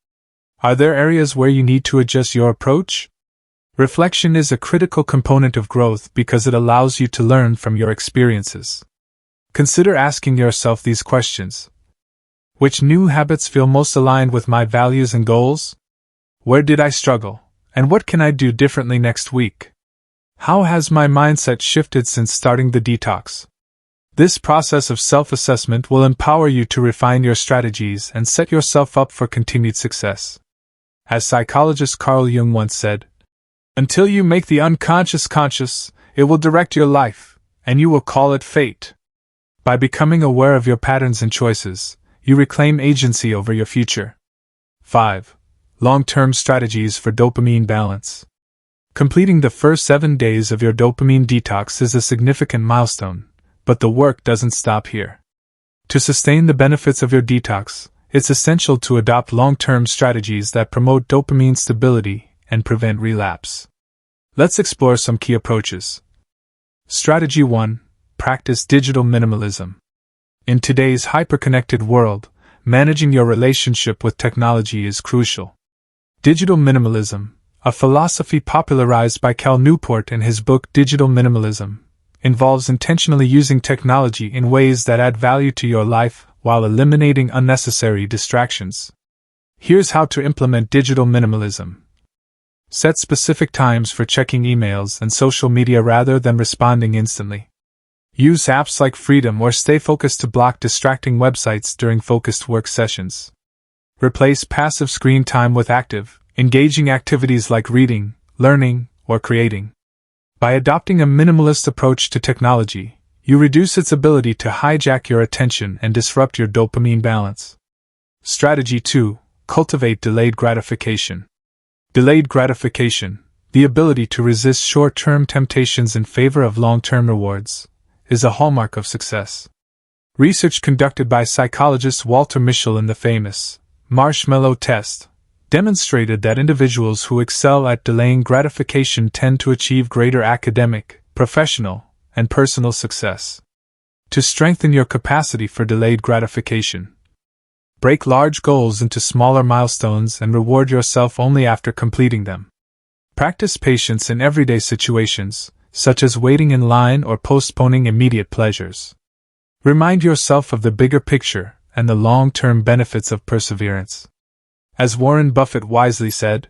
Are there areas where you need to adjust your approach? Reflection is a critical component of growth because it allows you to learn from your experiences. Consider asking yourself these questions. Which new habits feel most aligned with my values and goals? Where did I struggle, and what can I do differently next week? How has my mindset shifted since starting the detox? This process of self-assessment will empower you to refine your strategies and set yourself up for continued success. As psychologist Carl Jung once said, "Until you make the unconscious conscious, it will direct your life, and you will call it fate." By becoming aware of your patterns and choices, you reclaim agency over your future. 5. Long-term strategies for dopamine balance. Completing the first 7 days of your dopamine detox is a significant milestone, but the work doesn't stop here. To sustain the benefits of your detox, it's essential to adopt long-term strategies that promote dopamine stability and prevent relapse. Let's explore some key approaches. Strategy 1. Practice digital minimalism. In today's hyper-connected world, managing your relationship with technology is crucial. Digital minimalism, a philosophy popularized by Cal Newport in his book Digital Minimalism, involves intentionally using technology in ways that add value to your life while eliminating unnecessary distractions. Here's how to implement digital minimalism. Set specific times for checking emails and social media rather than responding instantly. Use apps like Freedom or Stay Focused to block distracting websites during focused work sessions. Replace passive screen time with active, engaging activities like reading, learning, or creating. By adopting a minimalist approach to technology, you reduce its ability to hijack your attention and disrupt your dopamine balance. Strategy 2. Cultivate delayed gratification. Delayed gratification, the ability to resist short-term temptations in favor of long-term rewards, is a hallmark of success. Research conducted by psychologist Walter Mischel in the famous marshmallow test demonstrated that individuals who excel at delaying gratification tend to achieve greater academic, professional, and personal success. To strengthen your capacity for delayed gratification, break large goals into smaller milestones and reward yourself only after completing them. Practice patience in everyday situations, such as waiting in line or postponing immediate pleasures. Remind yourself of the bigger picture and the long-term benefits of perseverance. As Warren Buffett wisely said,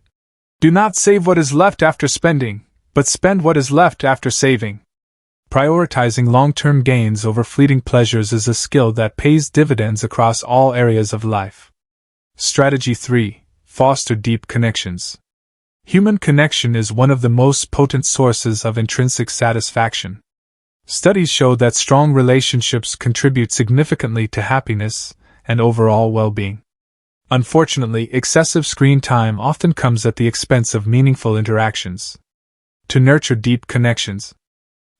"Do not save what is left after spending, but spend what is left after saving." Prioritizing long-term gains over fleeting pleasures is a skill that pays dividends across all areas of life. Strategy 3. Foster deep connections. Human connection is one of the most potent sources of intrinsic satisfaction. Studies show that strong relationships contribute significantly to happiness and overall well-being. Unfortunately, excessive screen time often comes at the expense of meaningful interactions. To nurture deep connections,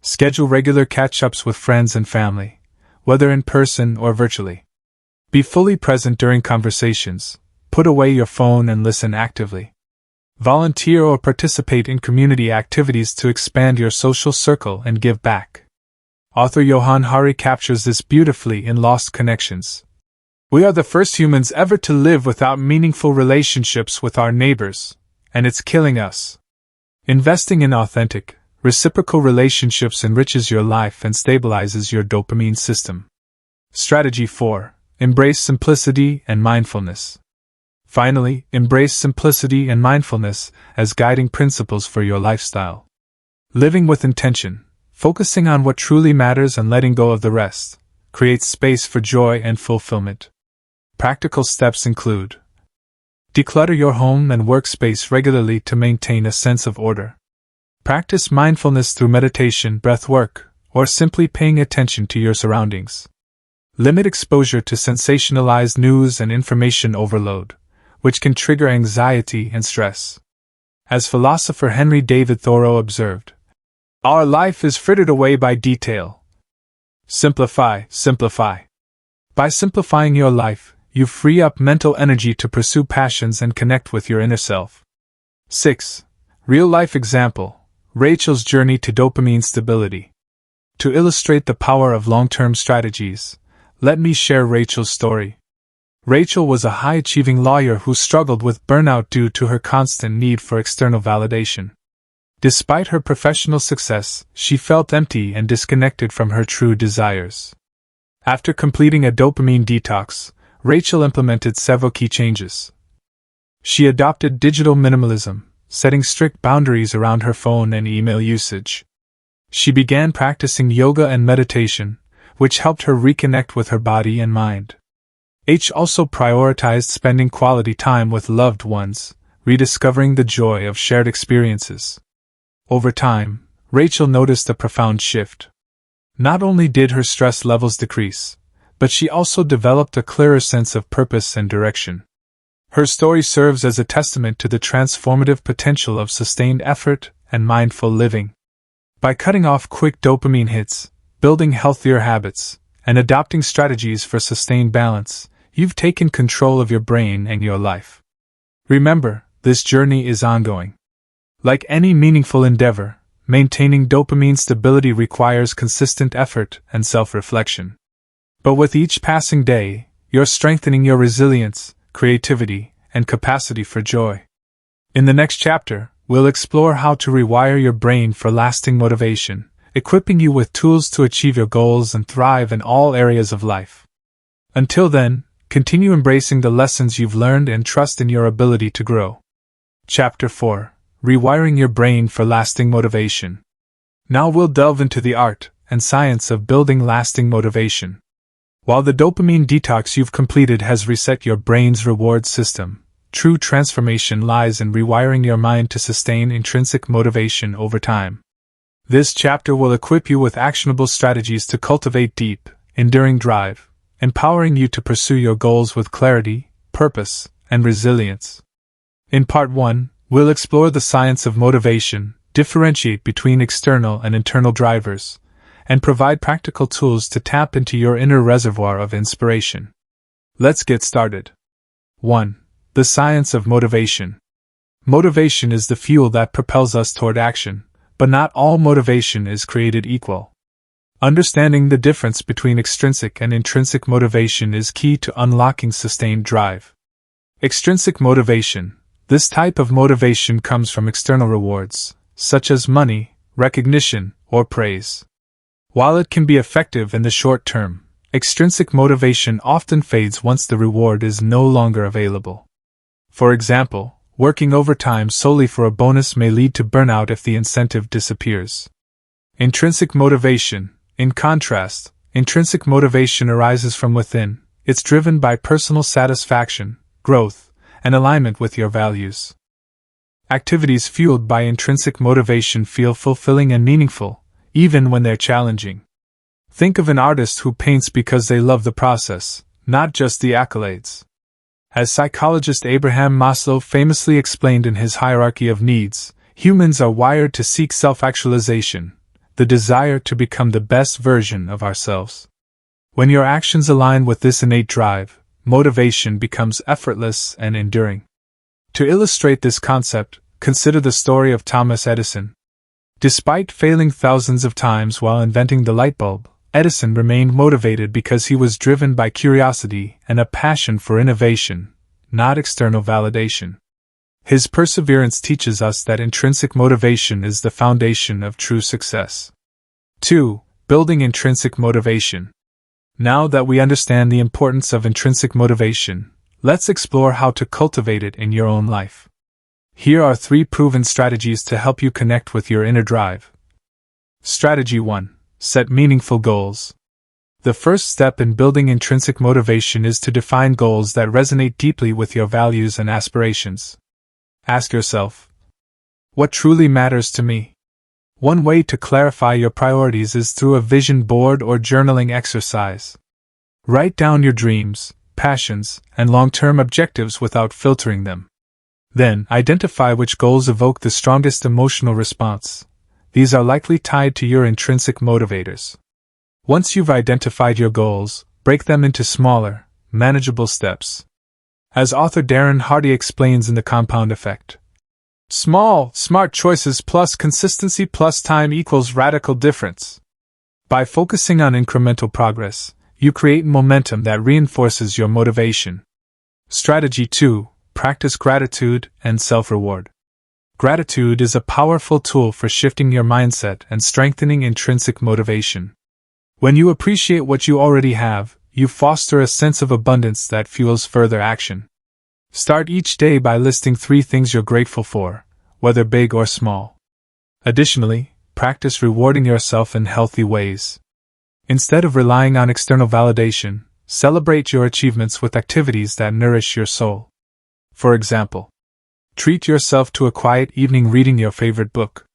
schedule regular catch-ups with friends and family, whether in person or virtually. Be fully present during conversations, put away your phone and listen actively. Volunteer or participate in community activities to expand your social circle and give back. Author Johann Hari captures this beautifully in Lost Connections. We are the first humans ever to live without meaningful relationships with our neighbors, and it's killing us. Investing in authentic, reciprocal relationships enriches your life and stabilizes your dopamine system. Strategy 4. Embrace simplicity and mindfulness. Finally, embrace simplicity and mindfulness as guiding principles for your lifestyle. Living with intention, focusing on what truly matters and letting go of the rest, creates space for joy and fulfillment. Practical steps include: declutter your home and workspace regularly to maintain a sense of order. Practice mindfulness through meditation, breath work, or simply paying attention to your surroundings. Limit exposure to sensationalized news and information overload, which can trigger anxiety and stress. As philosopher Henry David Thoreau observed, "Our life is frittered away by detail. Simplify, simplify." By simplifying your life, you free up mental energy to pursue passions and connect with your inner self. 6. Real-life example: Rachel's journey to dopamine stability. To illustrate the power of long-term strategies, let me share Rachel's story. Rachel was a high-achieving lawyer who struggled with burnout due to her constant need for external validation. Despite her professional success, she felt empty and disconnected from her true desires. After completing a dopamine detox, Rachel implemented several key changes. She adopted digital minimalism, setting strict boundaries around her phone and email usage. She began practicing yoga and meditation, which helped her reconnect with her body and mind. H also prioritized spending quality time with loved ones, rediscovering the joy of shared experiences. Over time, Rachel noticed a profound shift. Not only did her stress levels decrease, but she also developed a clearer sense of purpose and direction. Her story serves as a testament to the transformative potential of sustained effort and mindful living. By cutting off quick dopamine hits, building healthier habits, and adopting strategies for sustained balance, you've taken control of your brain and your life. Remember, this journey is ongoing. Like any meaningful endeavor, maintaining dopamine stability requires consistent effort and self-reflection. But with each passing day, you're strengthening your resilience, creativity, and capacity for joy. In the next chapter, we'll explore how to rewire your brain for lasting motivation, equipping you with tools to achieve your goals and thrive in all areas of life. Until then, continue embracing the lessons you've learned and trust in your ability to grow. Chapter 4: Rewiring Your Brain for Lasting Motivation. Now we'll delve into the art and science of building lasting motivation. While the dopamine detox you've completed has reset your brain's reward system, true transformation lies in rewiring your mind to sustain intrinsic motivation over time. This chapter will equip you with actionable strategies to cultivate deep, enduring drive, empowering you to pursue your goals with clarity, purpose, and resilience. In Part 1, we'll explore the science of motivation, differentiate between external and internal drivers, and provide practical tools to tap into your inner reservoir of inspiration. Let's get started. 1. The science of motivation. Motivation is the fuel that propels us toward action, but not all motivation is created equal. Understanding the difference between extrinsic and intrinsic motivation is key to unlocking sustained drive. Extrinsic motivation. This type of motivation comes from external rewards, such as money, recognition, or praise. While it can be effective in the short term, extrinsic motivation often fades once the reward is no longer available. For example, working overtime solely for a bonus may lead to burnout if the incentive disappears. Intrinsic motivation, in contrast, intrinsic motivation arises from within. It's driven by personal satisfaction, growth, and alignment with your values. Activities fueled by intrinsic motivation feel fulfilling and meaningful, even when they're challenging. Think of an artist who paints because they love the process, not just the accolades. As psychologist Abraham Maslow famously explained in his hierarchy of needs, humans are wired to seek self-actualization, the desire to become the best version of ourselves. When your actions align with this innate drive, motivation becomes effortless and enduring. To illustrate this concept, consider the story of Thomas Edison. Despite failing thousands of times while inventing the light bulb, Edison remained motivated because he was driven by curiosity and a passion for innovation, not external validation. His perseverance teaches us that intrinsic motivation is the foundation of true success. 2. Building intrinsic motivation. Now that we understand the importance of intrinsic motivation, let's explore how to cultivate it in your own life. Here are 3 proven strategies to help you connect with your inner drive. Strategy 1. Set meaningful goals. The first step in building intrinsic motivation is to define goals that resonate deeply with your values and aspirations. Ask yourself, what truly matters to me? One way to clarify your priorities is through a vision board or journaling exercise. Write down your dreams, passions, and long-term objectives without filtering them. Then, identify which goals evoke the strongest emotional response. These are likely tied to your intrinsic motivators. Once you've identified your goals, break them into smaller, manageable steps. As author Darren Hardy explains in The Compound Effect, small, smart choices plus consistency plus time equals radical difference. By focusing on incremental progress, you create momentum that reinforces your motivation. Strategy 2. Practice gratitude and self-reward. Gratitude is a powerful tool for shifting your mindset and strengthening intrinsic motivation. When you appreciate what you already have, you foster a sense of abundance that fuels further action. Start each day by listing 3 things you're grateful for, whether big or small. Additionally, practice rewarding yourself in healthy ways. Instead of relying on external validation, celebrate your achievements with activities that nourish your soul. For example, treat yourself to a quiet evening reading your favorite book.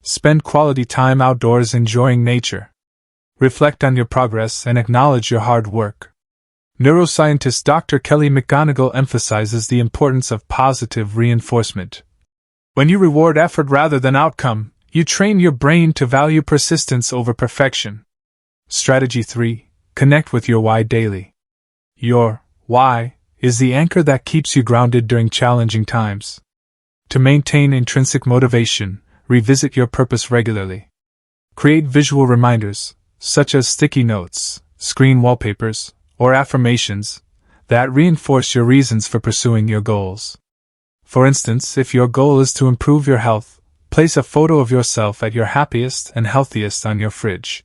Spend quality time outdoors enjoying nature. Reflect on your progress and acknowledge your hard work. Neuroscientist Dr. Kelly McGonigal emphasizes the importance of positive reinforcement. When you reward effort rather than outcome, you train your brain to value persistence over perfection. Strategy 3. Connect with your why daily. Your why is the anchor that keeps you grounded during challenging times. To maintain intrinsic motivation, revisit your purpose regularly. Create visual reminders, such as sticky notes, screen wallpapers, or affirmations, that reinforce your reasons for pursuing your goals. For instance, if your goal is to improve your health, place a photo of yourself at your happiest and healthiest on your fridge.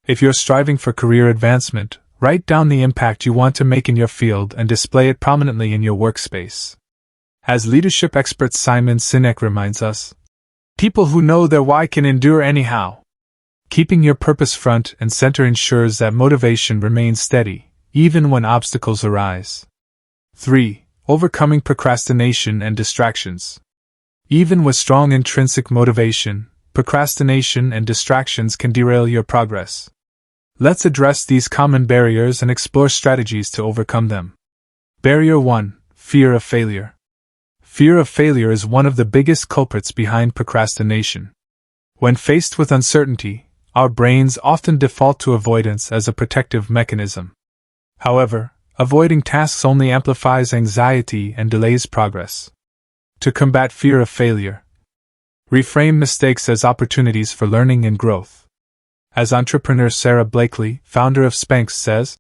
If you're striving for career advancement, write down the impact you want to make in your field and display it prominently in your workspace. As leadership expert Simon Sinek reminds us, people who know their why can endure anyhow. Keeping your purpose front and center ensures that motivation remains steady, even when obstacles arise. 3. Overcoming procrastination and distractions. Even with strong intrinsic motivation, procrastination and distractions can derail your progress. Let's address these common barriers and explore strategies to overcome them. Barrier 1. Fear of failure. Fear of failure is one of the biggest culprits behind procrastination. When faced with uncertainty, our brains often default to avoidance as a protective mechanism. However, avoiding tasks only amplifies anxiety and delays progress. To combat fear of failure, reframe mistakes as opportunities for learning and growth. As entrepreneur Sarah Blakely, founder of Spanx, says,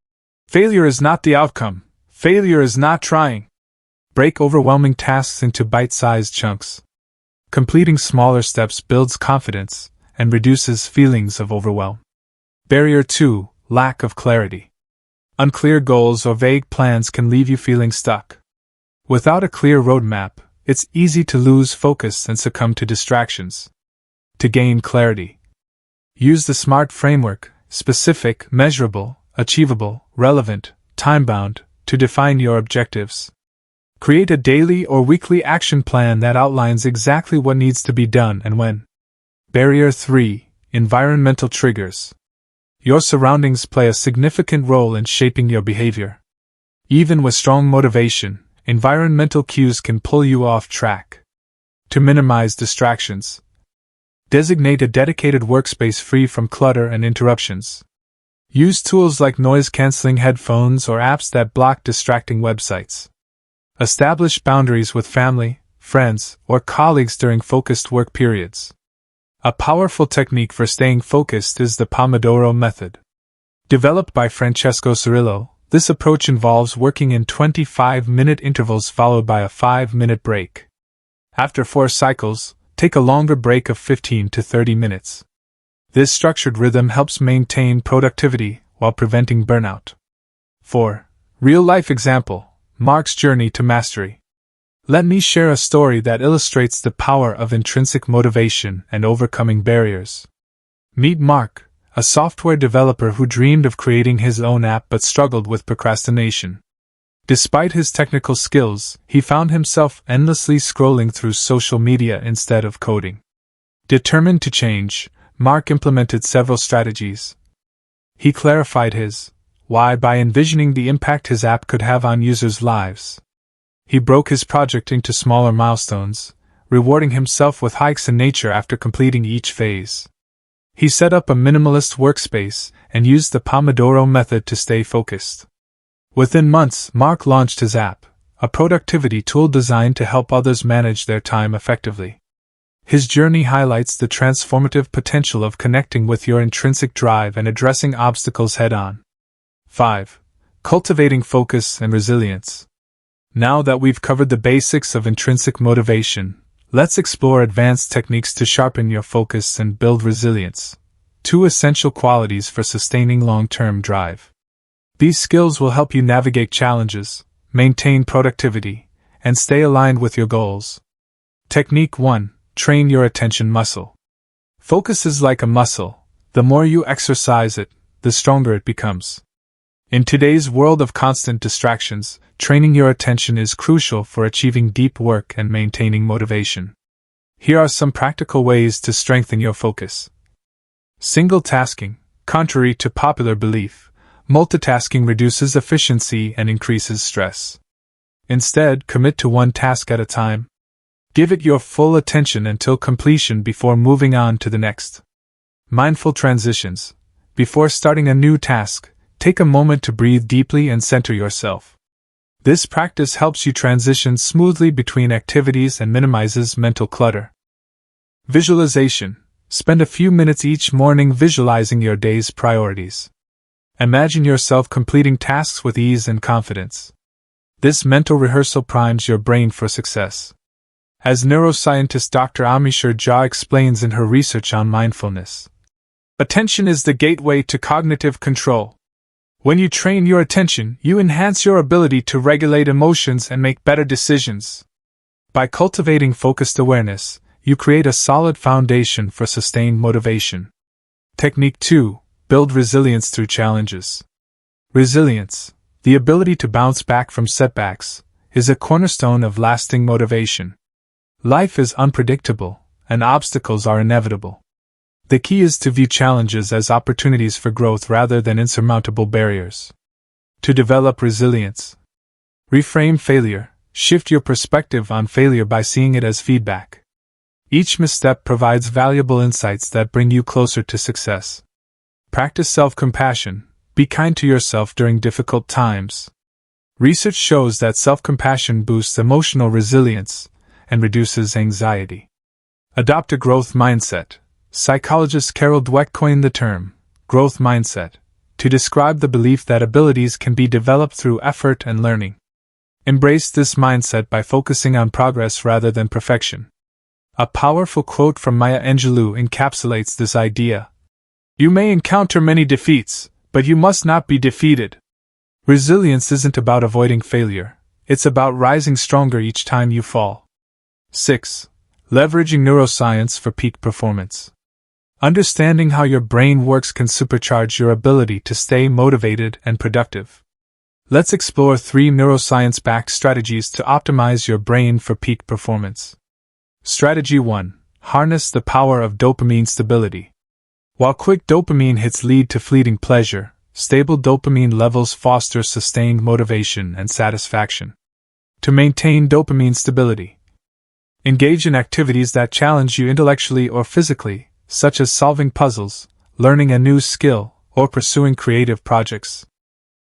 "Failure is not the outcome. Failure is not trying." Break overwhelming tasks into bite-sized chunks. Completing smaller steps builds confidence and reduces feelings of overwhelm. Barrier 2. Lack of clarity. Unclear goals or vague plans can leave you feeling stuck. Without a clear roadmap, it's easy to lose focus and succumb to distractions. To gain clarity, use the SMART framework: specific, measurable, achievable, relevant, time-bound, to define your objectives. Create a daily or weekly action plan that outlines exactly what needs to be done and when. Barrier 3. Environmental triggers. Your surroundings play a significant role in shaping your behavior. Even with strong motivation, environmental cues can pull you off track. To minimize distractions, designate a dedicated workspace free from clutter and interruptions. Use tools like noise-canceling headphones or apps that block distracting websites. Establish boundaries with family, friends, or colleagues during focused work periods. A powerful technique for staying focused is the Pomodoro method. Developed by Francesco Cirillo, this approach involves working in 25-minute intervals followed by a 5-minute break. After 4 cycles, take a longer break of 15 to 30 minutes. This structured rhythm helps maintain productivity while preventing burnout. 4. Real-life example: Mark's journey to mastery. Let me share a story that illustrates the power of intrinsic motivation and overcoming barriers. Meet Mark, a software developer who dreamed of creating his own app but struggled with procrastination. Despite his technical skills, he found himself endlessly scrolling through social media instead of coding. Determined to change, Mark implemented several strategies. He clarified his why by envisioning the impact his app could have on users' lives. He broke his project into smaller milestones, rewarding himself with hikes in nature after completing each phase. He set up a minimalist workspace and used the Pomodoro method to stay focused. Within months, Mark launched his app, a productivity tool designed to help others manage their time effectively. His journey highlights the transformative potential of connecting with your intrinsic drive and addressing obstacles head-on. 5. Cultivating focus and resilience. Now that we've covered the basics of intrinsic motivation, let's explore advanced techniques to sharpen your focus and build resilience, 2 essential qualities for sustaining long-term drive. These skills will help you navigate challenges, maintain productivity, and stay aligned with your goals. Technique 1. Train your attention muscle. Focus is like a muscle. The more you exercise it, the stronger it becomes. In today's world of constant distractions, training your attention is crucial for achieving deep work and maintaining motivation. Here are some practical ways to strengthen your focus. Single tasking. Contrary to popular belief, multitasking reduces efficiency and increases stress. Instead, commit to one task at a time. Give it your full attention until completion before moving on to the next. Mindful transitions. Before starting a new task, take a moment to breathe deeply and center yourself. This practice helps you transition smoothly between activities and minimizes mental clutter. Visualization. Spend a few minutes each morning visualizing your day's priorities. Imagine yourself completing tasks with ease and confidence. This mental rehearsal primes your brain for success. As neuroscientist Dr. Amisher Jha explains in her research on mindfulness, attention is the gateway to cognitive control. When you train your attention, you enhance your ability to regulate emotions and make better decisions. By cultivating focused awareness, you create a solid foundation for sustained motivation. Technique 2. Build resilience through challenges. Resilience, the ability to bounce back from setbacks, is a cornerstone of lasting motivation. Life is unpredictable, and obstacles are inevitable. The key is to view challenges as opportunities for growth rather than insurmountable barriers. To develop resilience, reframe failure. Shift your perspective on failure by seeing it as feedback. Each misstep provides valuable insights that bring you closer to success. Practice self-compassion. Be kind to yourself during difficult times. Research shows that self-compassion boosts emotional resilience and reduces anxiety. Adopt a growth mindset. Psychologist Carol Dweck coined the term, growth mindset, to describe the belief that abilities can be developed through effort and learning. Embrace this mindset by focusing on progress rather than perfection. A powerful quote from Maya Angelou encapsulates this idea. You may encounter many defeats, but you must not be defeated. Resilience isn't about avoiding failure, it's about rising stronger each time you fall. 6. Leveraging neuroscience for peak performance. Understanding how your brain works can supercharge your ability to stay motivated and productive. Let's explore 3 neuroscience-backed strategies to optimize your brain for peak performance. Strategy 1. Harness the power of dopamine stability. While quick dopamine hits lead to fleeting pleasure, stable dopamine levels foster sustained motivation and satisfaction. To maintain dopamine stability, engage in activities that challenge you intellectually or physically, such as solving puzzles, learning a new skill, or pursuing creative projects.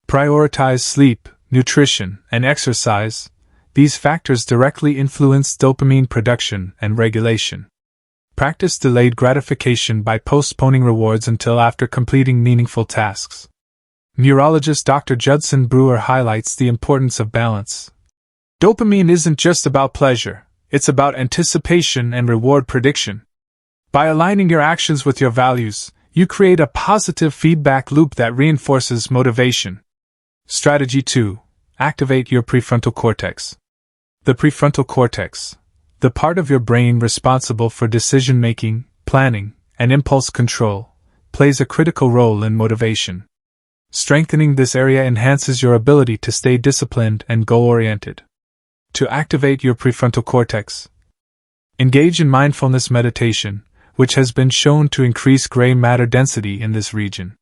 Prioritize sleep, nutrition, and exercise. These factors directly influence dopamine production and regulation. Practice delayed gratification by postponing rewards until after completing meaningful tasks. Neurologist Dr. Judson Brewer highlights the importance of balance. Dopamine isn't just about pleasure, it's about anticipation and reward prediction. By aligning your actions with your values, you create a positive feedback loop that reinforces motivation. Strategy 2. Activate your prefrontal cortex. The prefrontal cortex, the part of your brain responsible for decision-making, planning, and impulse control, plays a critical role in motivation. Strengthening this area enhances your ability to stay disciplined and goal-oriented. To activate your prefrontal cortex, engage in mindfulness meditation, which has been shown to increase gray matter density in this region.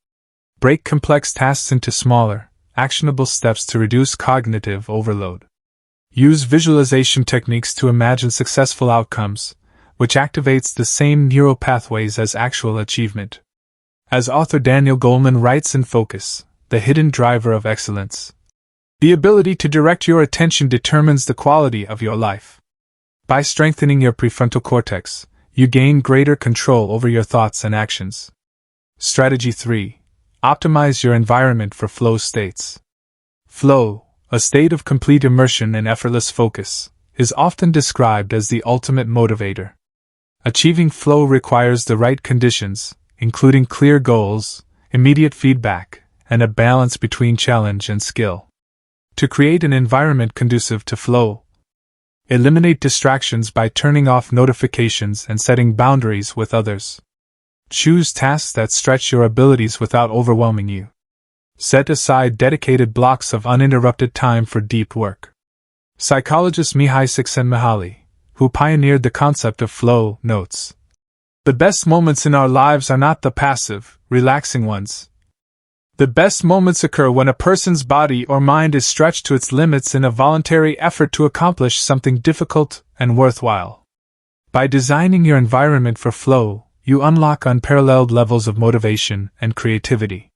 Break complex tasks into smaller, actionable steps to reduce cognitive overload. Use visualization techniques to imagine successful outcomes, which activates the same neural pathways as actual achievement. As author Daniel Goleman writes in Focus, The Hidden Driver of Excellence, the ability to direct your attention determines the quality of your life. By strengthening your prefrontal cortex, you gain greater control over your thoughts and actions. Strategy 3. Optimize your environment for flow states. Flow, a state of complete immersion and effortless focus, is often described as the ultimate motivator. Achieving flow requires the right conditions, including clear goals, immediate feedback, and a balance between challenge and skill. To create an environment conducive to flow, eliminate distractions by turning off notifications and setting boundaries with others. Choose tasks that stretch your abilities without overwhelming you. Set aside dedicated blocks of uninterrupted time for deep work. Psychologist Mihai Csikszentmihalyi, who pioneered the concept of flow, notes, "The best moments in our lives are not the passive, relaxing ones. The best moments occur when a person's body or mind is stretched to its limits in a voluntary effort to accomplish something difficult and worthwhile." By designing your environment for flow, you unlock unparalleled levels of motivation and creativity.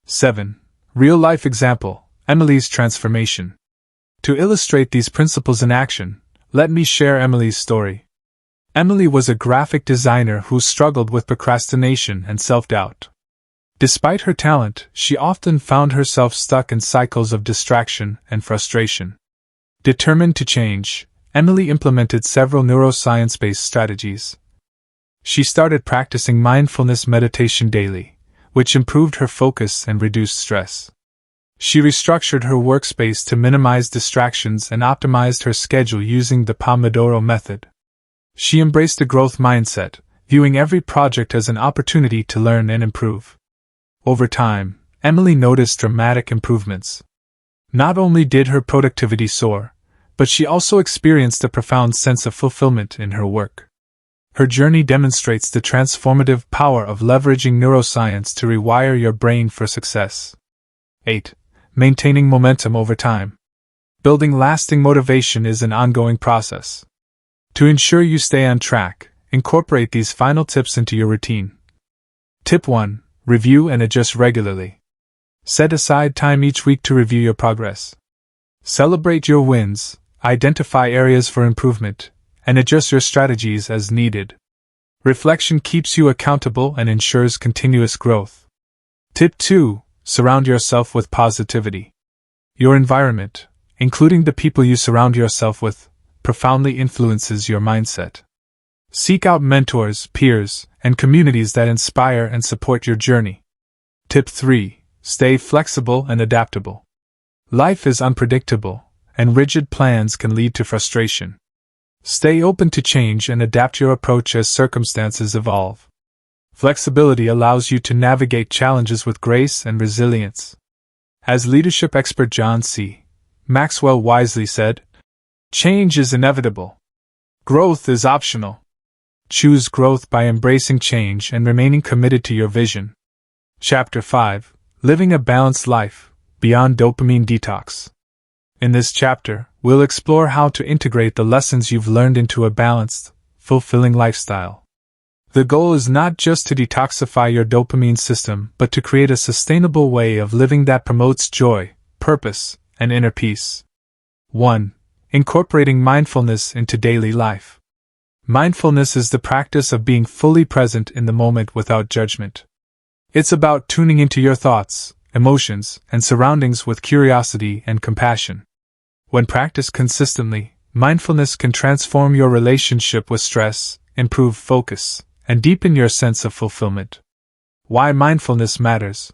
7. Real-life example, Emily's transformation. To illustrate these principles in action, let me share Emily's story. Emily was a graphic designer who struggled with procrastination and self-doubt. Despite her talent, she often found herself stuck in cycles of distraction and frustration. Determined to change, Emily implemented several neuroscience-based strategies. She started practicing mindfulness meditation daily, which improved her focus and reduced stress. She restructured her workspace to minimize distractions and optimized her schedule using the Pomodoro method. She embraced a growth mindset, viewing every project as an opportunity to learn and improve. Over time, Emily noticed dramatic improvements. Not only did her productivity soar, but she also experienced a profound sense of fulfillment in her work. Her journey demonstrates the transformative power of leveraging neuroscience to rewire your brain for success. 8. Maintaining momentum over time. Building lasting motivation is an ongoing process. To ensure you stay on track, incorporate these final tips into your routine. Tip 1. Review and adjust regularly. Set aside time each week to review your progress. Celebrate your wins, identify areas for improvement, and adjust your strategies as needed. Reflection keeps you accountable and ensures continuous growth. Tip 2. Surround yourself with positivity. Your environment, including the people you surround yourself with, profoundly influences your mindset. Seek out mentors, peers, and communities that inspire and support your journey. Tip 3. Stay flexible and adaptable. Life is unpredictable, and rigid plans can lead to frustration. Stay open to change and adapt your approach as circumstances evolve. Flexibility allows you to navigate challenges with grace and resilience. As leadership expert John C. Maxwell wisely said, "Change is inevitable. Growth is optional." Choose growth by embracing change and remaining committed to your vision. Chapter 5. Living a Balanced Life, Beyond Dopamine Detox. In this chapter, we'll explore how to integrate the lessons you've learned into a balanced, fulfilling lifestyle. The goal is not just to detoxify your dopamine system, but to create a sustainable way of living that promotes joy, purpose, and inner peace. 1. Incorporating mindfulness into daily life. Mindfulness is the practice of being fully present in the moment without judgment. It's about tuning into your thoughts, emotions, and surroundings with curiosity and compassion. When practiced consistently, mindfulness can transform your relationship with stress, improve focus, and deepen your sense of fulfillment. Why mindfulness matters.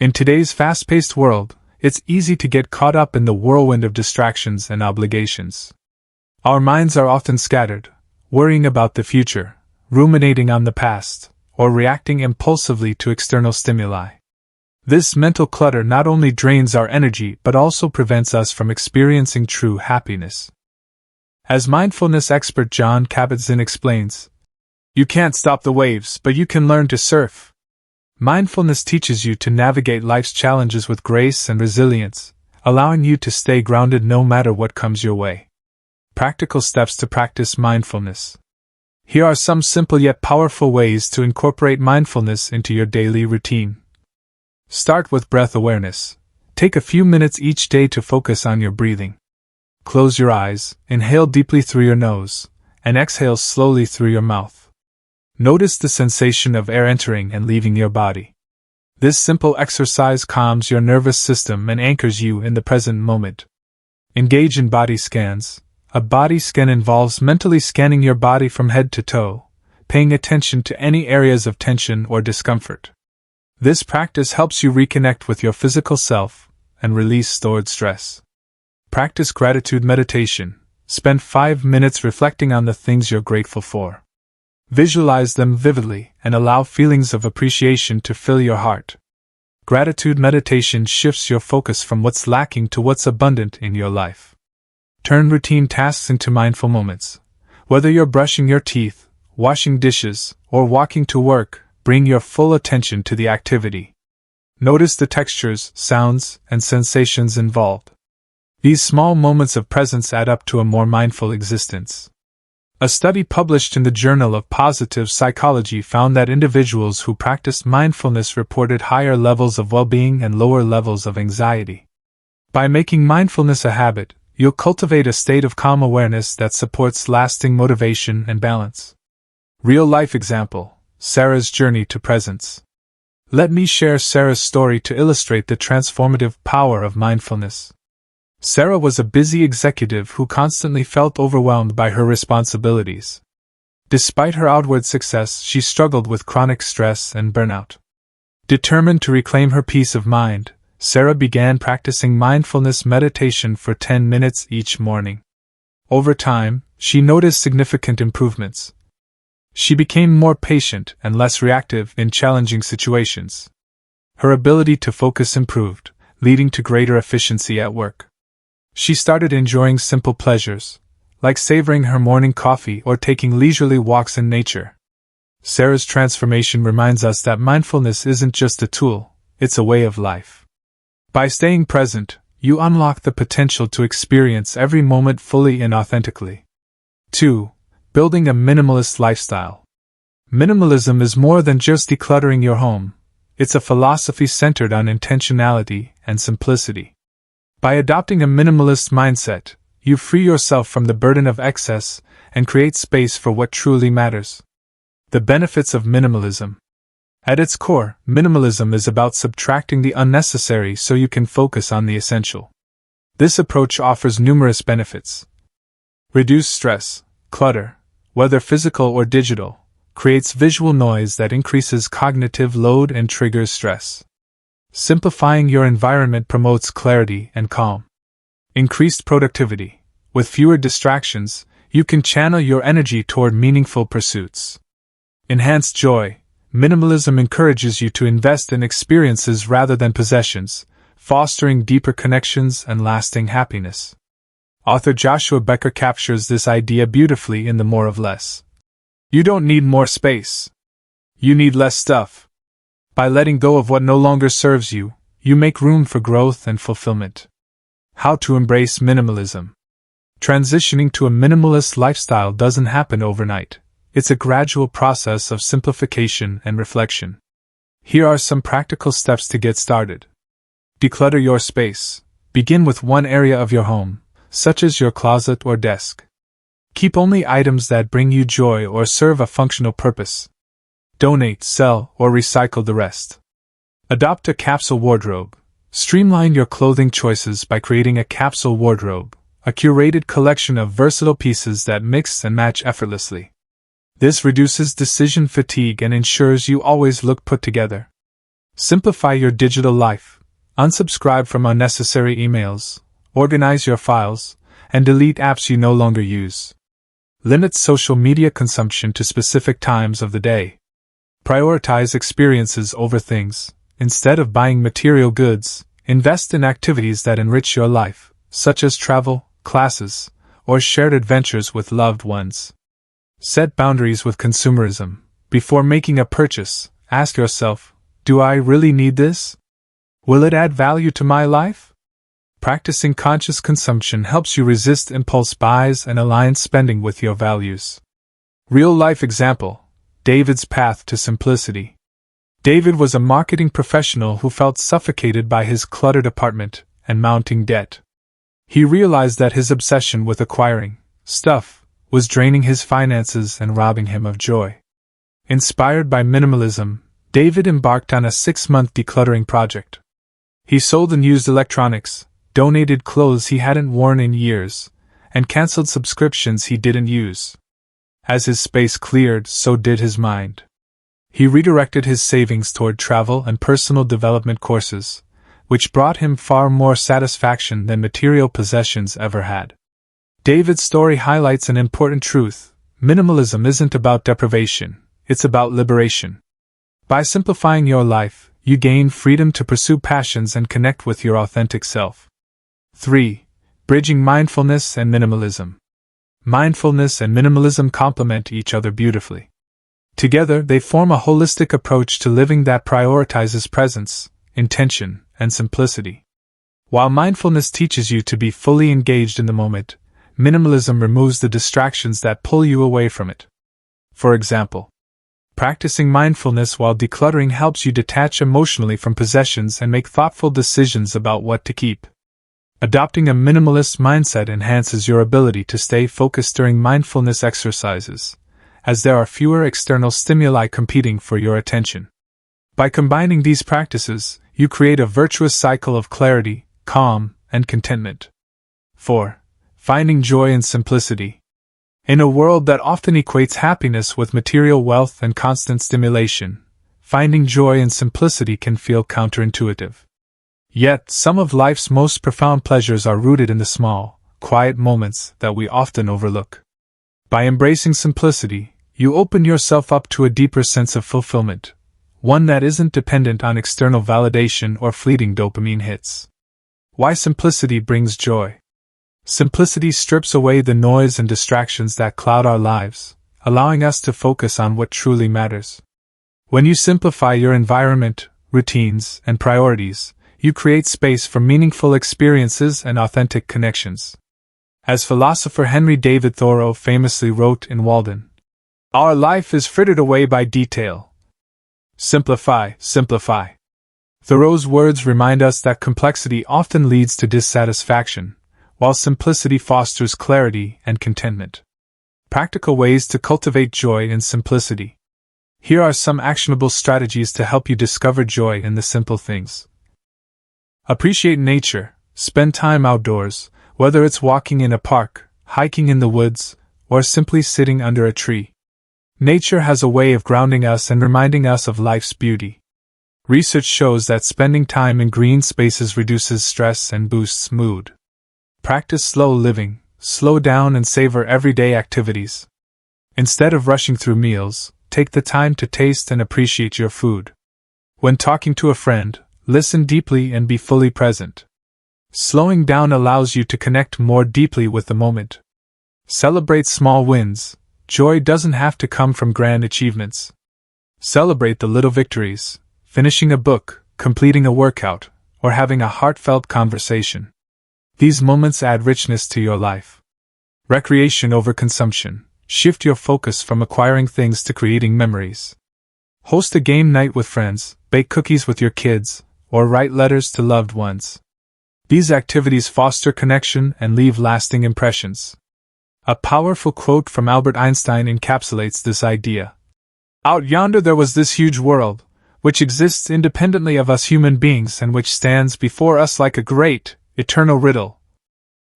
In today's fast-paced world, it's easy to get caught up in the whirlwind of distractions and obligations. Our minds are often scattered, worrying about the future, ruminating on the past, or reacting impulsively to external stimuli. This mental clutter not only drains our energy but also prevents us from experiencing true happiness. As mindfulness expert John Kabat-Zinn explains, "You can't stop the waves, but you can learn to surf." Mindfulness teaches you to navigate life's challenges with grace and resilience, allowing you to stay grounded no matter what comes your way. Practical steps to practice mindfulness. Here are some simple yet powerful ways to incorporate mindfulness into your daily routine. Start with breath awareness. Take a few minutes each day to focus on your breathing. Close your eyes, inhale deeply through your nose, and exhale slowly through your mouth. Notice the sensation of air entering and leaving your body. This simple exercise calms your nervous system and anchors you in the present moment. Engage in body scans. A body scan involves mentally scanning your body from head to toe, paying attention to any areas of tension or discomfort. This practice helps you reconnect with your physical self and release stored stress. Practice gratitude meditation. Spend 5 minutes reflecting on the things you're grateful for. Visualize them vividly and allow feelings of appreciation to fill your heart. Gratitude meditation shifts your focus from what's lacking to what's abundant in your life. Turn routine tasks into mindful moments. Whether you're brushing your teeth, washing dishes, or walking to work, bring your full attention to the activity. Notice the textures, sounds, and sensations involved. These small moments of presence add up to a more mindful existence. A study published in the Journal of Positive Psychology found that individuals who practiced mindfulness reported higher levels of well-being and lower levels of anxiety. By making mindfulness a habit, you'll cultivate a state of calm awareness that supports lasting motivation and balance. Real-life example: Sarah's journey to presence. Let me share Sarah's story to illustrate the transformative power of mindfulness. Sarah was a busy executive who constantly felt overwhelmed by her responsibilities. Despite her outward success, she struggled with chronic stress and burnout. Determined to reclaim her peace of mind, Sarah began practicing mindfulness meditation for 10 minutes each morning. Over time, she noticed significant improvements. She became more patient and less reactive in challenging situations. Her ability to focus improved, leading to greater efficiency at work. She started enjoying simple pleasures, like savoring her morning coffee or taking leisurely walks in nature. Sarah's transformation reminds us that mindfulness isn't just a tool, it's a way of life. By staying present, you unlock the potential to experience every moment fully and authentically. 2. Building a minimalist lifestyle. Minimalism is more than just decluttering your home. It's a philosophy centered on intentionality and simplicity. By adopting a minimalist mindset, you free yourself from the burden of excess and create space for what truly matters. The benefits of minimalism. At its core, minimalism is about subtracting the unnecessary so you can focus on the essential. This approach offers numerous benefits. Reduce stress. Clutter, whether physical or digital, creates visual noise that increases cognitive load and triggers stress. Simplifying your environment promotes clarity and calm. Increased productivity. With fewer distractions, you can channel your energy toward meaningful pursuits. Enhanced joy. Minimalism encourages you to invest in experiences rather than possessions, fostering deeper connections and lasting happiness. Author Joshua Becker captures this idea beautifully in The More of Less. You don't need more space. You need less stuff. By letting go of what no longer serves you, you make room for growth and fulfillment. How to embrace minimalism. Transitioning to a minimalist lifestyle doesn't happen overnight. It's a gradual process of simplification and reflection. Here are some practical steps to get started. Declutter your space. Begin with one area of your home, such as your closet or desk. Keep only items that bring you joy or serve a functional purpose. Donate, sell, or recycle the rest. Adopt a capsule wardrobe. Streamline your clothing choices by creating a capsule wardrobe, a curated collection of versatile pieces that mix and match effortlessly. This reduces decision fatigue and ensures you always look put together. Simplify your digital life. Unsubscribe from unnecessary emails, organize your files, and delete apps you no longer use. Limit social media consumption to specific times of the day. Prioritize experiences over things. Instead of buying material goods, invest in activities that enrich your life, such as travel, classes, or shared adventures with loved ones. Set boundaries with consumerism. Before making a purchase, ask yourself, do I really need this? Will it add value to my life? Practicing conscious consumption helps you resist impulse buys and align spending with your values. Real-life example: David's path to simplicity. David was a marketing professional who felt suffocated by his cluttered apartment and mounting debt. He realized that his obsession with acquiring stuff was draining his finances and robbing him of joy. Inspired by minimalism, David embarked on a 6-month decluttering project. He sold unused electronics, donated clothes he hadn't worn in years, and canceled subscriptions he didn't use. As his space cleared, so did his mind. He redirected his savings toward travel and personal development courses, which brought him far more satisfaction than material possessions ever had. David's story highlights an important truth: minimalism isn't about deprivation, it's about liberation. By simplifying your life, you gain freedom to pursue passions and connect with your authentic self. 3. Bridging mindfulness and minimalism. Mindfulness and minimalism complement each other beautifully. Together, they form a holistic approach to living that prioritizes presence, intention, and simplicity. While mindfulness teaches you to be fully engaged in the moment, minimalism removes the distractions that pull you away from it. For example, practicing mindfulness while decluttering helps you detach emotionally from possessions and make thoughtful decisions about what to keep. Adopting a minimalist mindset enhances your ability to stay focused during mindfulness exercises, as there are fewer external stimuli competing for your attention. By combining these practices, you create a virtuous cycle of clarity, calm, and contentment. 4. Finding joy in simplicity. In a world that often equates happiness with material wealth and constant stimulation, finding joy in simplicity can feel counterintuitive. Yet, some of life's most profound pleasures are rooted in the small, quiet moments that we often overlook. By embracing simplicity, you open yourself up to a deeper sense of fulfillment, one that isn't dependent on external validation or fleeting dopamine hits. Why simplicity brings joy? Simplicity strips away the noise and distractions that cloud our lives, allowing us to focus on what truly matters. When you simplify your environment, routines, and priorities, you create space for meaningful experiences and authentic connections. As philosopher Henry David Thoreau famously wrote in Walden, "Our life is frittered away by detail. Simplify, simplify." Thoreau's words remind us that complexity often leads to dissatisfaction, while simplicity fosters clarity and contentment. Practical ways to cultivate joy in simplicity. Here are some actionable strategies to help you discover joy in the simple things. Appreciate nature. Spend time outdoors, whether it's walking in a park, hiking in the woods, or simply sitting under a tree. Nature has a way of grounding us and reminding us of life's beauty. Research shows that spending time in green spaces reduces stress and boosts mood. Practice slow living, slow down and savor everyday activities. Instead of rushing through meals, take the time to taste and appreciate your food. When talking to a friend, listen deeply and be fully present. Slowing down allows you to connect more deeply with the moment. Celebrate small wins. Joy doesn't have to come from grand achievements. Celebrate the little victories, finishing a book, completing a workout, or having a heartfelt conversation. These moments add richness to your life. Recreation over consumption. Shift your focus from acquiring things to creating memories. Host a game night with friends, bake cookies with your kids, or write letters to loved ones. These activities foster connection and leave lasting impressions. A powerful quote from Albert Einstein encapsulates this idea. "Out yonder there was this huge world, which exists independently of us human beings and which stands before us like a great, eternal riddle.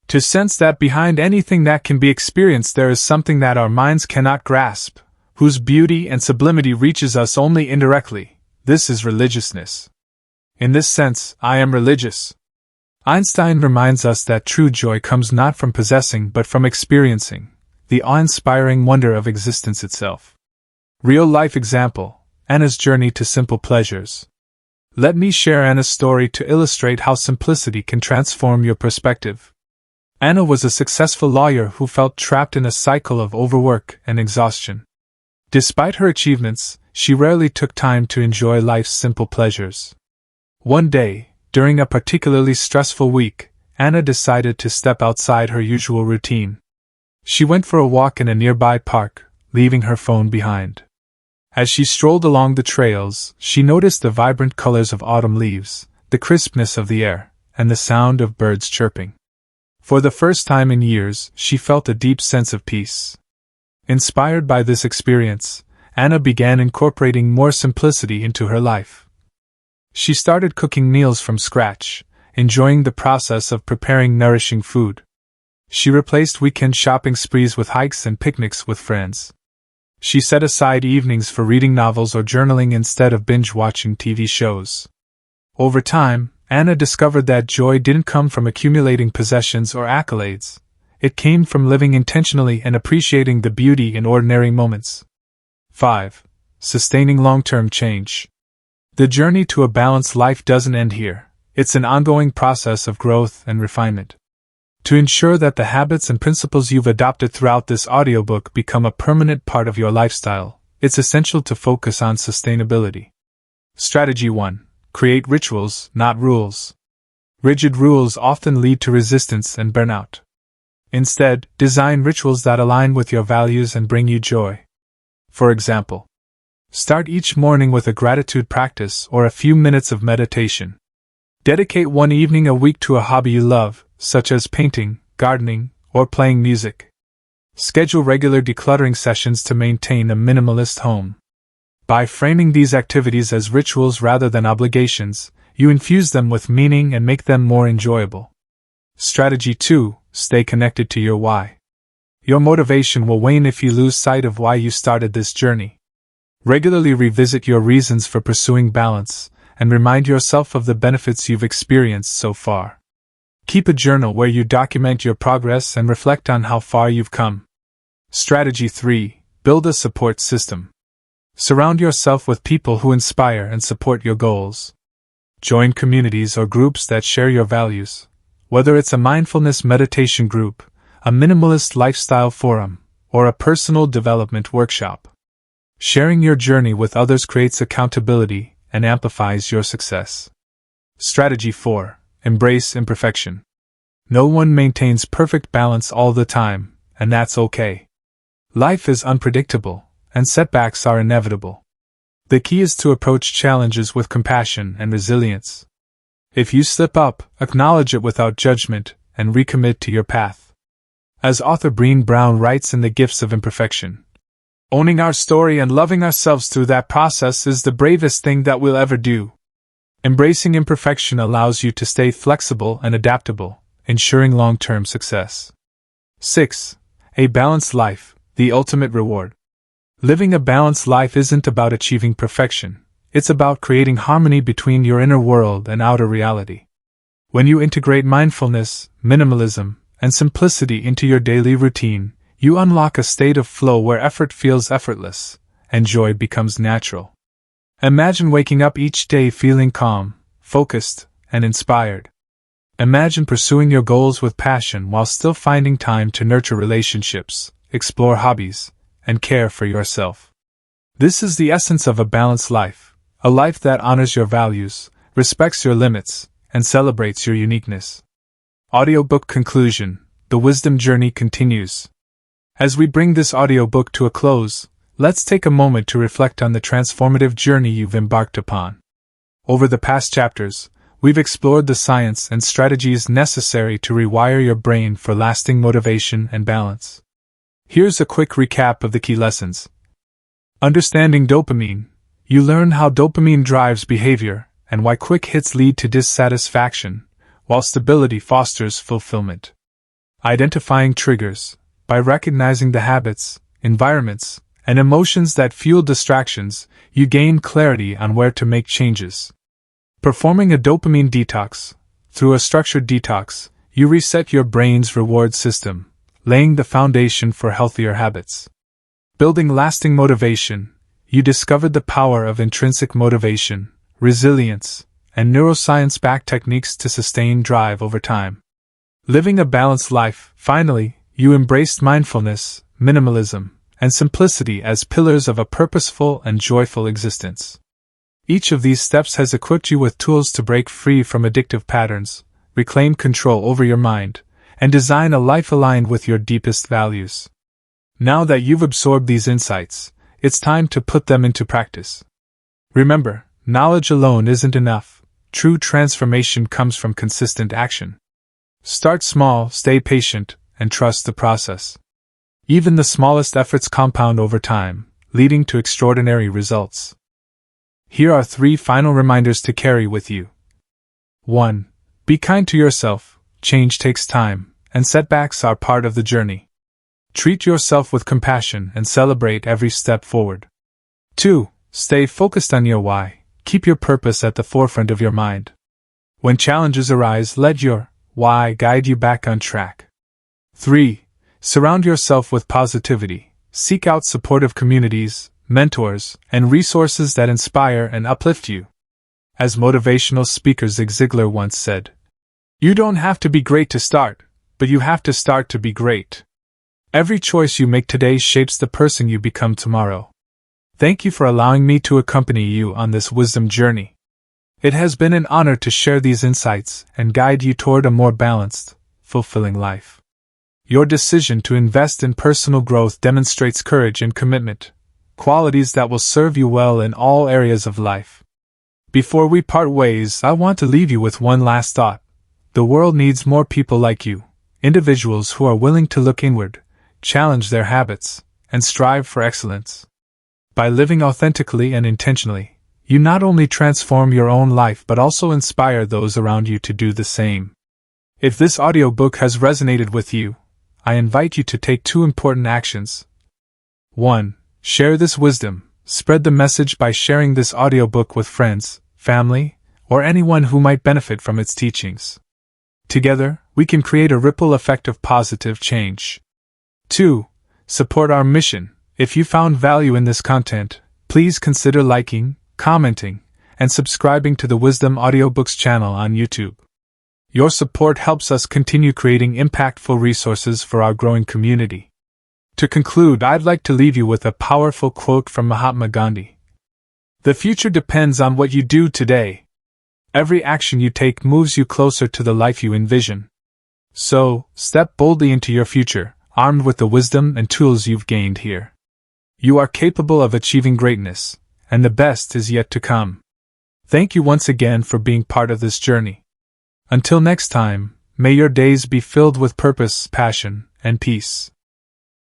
To sense that behind anything that can be experienced there is something that our minds cannot grasp, whose beauty and sublimity reaches us only indirectly, this is religiousness. In this sense, I am religious." Einstein reminds us that true joy comes not from possessing but from experiencing, the awe-inspiring wonder of existence itself. Real-life example, Anna's journey to simple pleasures. Let me share Anna's story to illustrate how simplicity can transform your perspective. Anna was a successful lawyer who felt trapped in a cycle of overwork and exhaustion. Despite her achievements, she rarely took time to enjoy life's simple pleasures. One day, during a particularly stressful week, Anna decided to step outside her usual routine. She went for a walk in a nearby park, leaving her phone behind. As she strolled along the trails, she noticed the vibrant colors of autumn leaves, the crispness of the air, and the sound of birds chirping. For the first time in years, she felt a deep sense of peace. Inspired by this experience, Anna began incorporating more simplicity into her life. She started cooking meals from scratch, enjoying the process of preparing nourishing food. She replaced weekend shopping sprees with hikes and picnics with friends. She set aside evenings for reading novels or journaling instead of binge-watching TV shows. Over time, Anna discovered that joy didn't come from accumulating possessions or accolades. It came from living intentionally and appreciating the beauty in ordinary moments. 5. Sustaining long-term change. The journey to a balanced life doesn't end here. It's an ongoing process of growth and refinement. To ensure that the habits and principles you've adopted throughout this audiobook become a permanent part of your lifestyle, it's essential to focus on sustainability. Strategy 1. Create rituals, not rules. Rigid rules often lead to resistance and burnout. Instead, design rituals that align with your values and bring you joy. For example, start each morning with a gratitude practice or a few minutes of meditation. Dedicate one evening a week to a hobby you love, such as painting, gardening, or playing music. Schedule regular decluttering sessions to maintain a minimalist home. By framing these activities as rituals rather than obligations, you infuse them with meaning and make them more enjoyable. Strategy 2. Stay connected to your why. Your motivation will wane if you lose sight of why you started this journey. Regularly revisit your reasons for pursuing balance, and remind yourself of the benefits you've experienced so far. Keep a journal where you document your progress and reflect on how far you've come. Strategy 3. Build a support system. Surround yourself with people who inspire and support your goals. Join communities or groups that share your values, whether it's a mindfulness meditation group, a minimalist lifestyle forum, or a personal development workshop. Sharing your journey with others creates accountability and amplifies your success. Strategy 4. Embrace imperfection. No one maintains perfect balance all the time, and that's okay. Life is unpredictable, and setbacks are inevitable. The key is to approach challenges with compassion and resilience. If you slip up, acknowledge it without judgment, and recommit to your path. As author Brené Brown writes in The Gifts of Imperfection, owning our story and loving ourselves through that process is the bravest thing that we'll ever do. Embracing imperfection allows you to stay flexible and adaptable, ensuring long-term success. 6. A balanced life, the ultimate reward. Living a balanced life isn't about achieving perfection, it's about creating harmony between your inner world and outer reality. When you integrate mindfulness, minimalism, and simplicity into your daily routine, you unlock a state of flow where effort feels effortless, and joy becomes natural. Imagine waking up each day feeling calm, focused, and inspired. Imagine pursuing your goals with passion while still finding time to nurture relationships, explore hobbies, and care for yourself. This is the essence of a balanced life, a life that honors your values, respects your limits, and celebrates your uniqueness. Audiobook conclusion. The wisdom journey continues. As we bring this audiobook to a close, let's take a moment to reflect on the transformative journey you've embarked upon. Over the past chapters, we've explored the science and strategies necessary to rewire your brain for lasting motivation and balance. Here's a quick recap of the key lessons. Understanding dopamine. You learn how dopamine drives behavior and why quick hits lead to dissatisfaction, while stability fosters fulfillment. Identifying triggers. By recognizing the habits, environments, and emotions that fuel distractions, you gain clarity on where to make changes. Performing a dopamine detox. Through a structured detox, you reset your brain's reward system, laying the foundation for healthier habits. Building lasting motivation. You discovered the power of intrinsic motivation, resilience, and neuroscience-backed techniques to sustain drive over time. Living a balanced life. Finally, you embraced mindfulness, minimalism, and simplicity as pillars of a purposeful and joyful existence. Each of these steps has equipped you with tools to break free from addictive patterns, reclaim control over your mind, and design a life aligned with your deepest values. Now that you've absorbed these insights, it's time to put them into practice. Remember, knowledge alone isn't enough. True transformation comes from consistent action. Start small, stay patient, and trust the process. Even the smallest efforts compound over time, leading to extraordinary results. Here are 3 final reminders to carry with you. 1. Be kind to yourself. Change takes time, and setbacks are part of the journey. Treat yourself with compassion and celebrate every step forward. 2. Stay focused on your why. Keep your purpose at the forefront of your mind. When challenges arise, let your why guide you back on track. 3. Surround yourself with positivity. Seek out supportive communities, mentors, and resources that inspire and uplift you. As motivational speaker Zig Ziglar once said, "You don't have to be great to start, but you have to start to be great." Every choice you make today shapes the person you become tomorrow. Thank you for allowing me to accompany you on this wisdom journey. It has been an honor to share these insights and guide you toward a more balanced, fulfilling life. Your decision to invest in personal growth demonstrates courage and commitment, qualities that will serve you well in all areas of life. Before we part ways, I want to leave you with one last thought. The world needs more people like you, individuals who are willing to look inward, challenge their habits, and strive for excellence. By living authentically and intentionally, you not only transform your own life but also inspire those around you to do the same. If this audiobook has resonated with you, I invite you to take 2 important actions. 1. Share this wisdom. Spread the message by sharing this audiobook with friends, family, or anyone who might benefit from its teachings. Together, we can create a ripple effect of positive change. 2. Support our mission. If you found value in this content, please consider liking, commenting, and subscribing to the Wisdom Audiobooks channel on YouTube. Your support helps us continue creating impactful resources for our growing community. To conclude, I'd like to leave you with a powerful quote from Mahatma Gandhi. "The future depends on what you do today. Every action you take moves you closer to the life you envision. So, step boldly into your future, armed with the wisdom and tools you've gained here. You are capable of achieving greatness, and the best is yet to come." Thank you once again for being part of this journey. Until next time, may your days be filled with purpose, passion, and peace.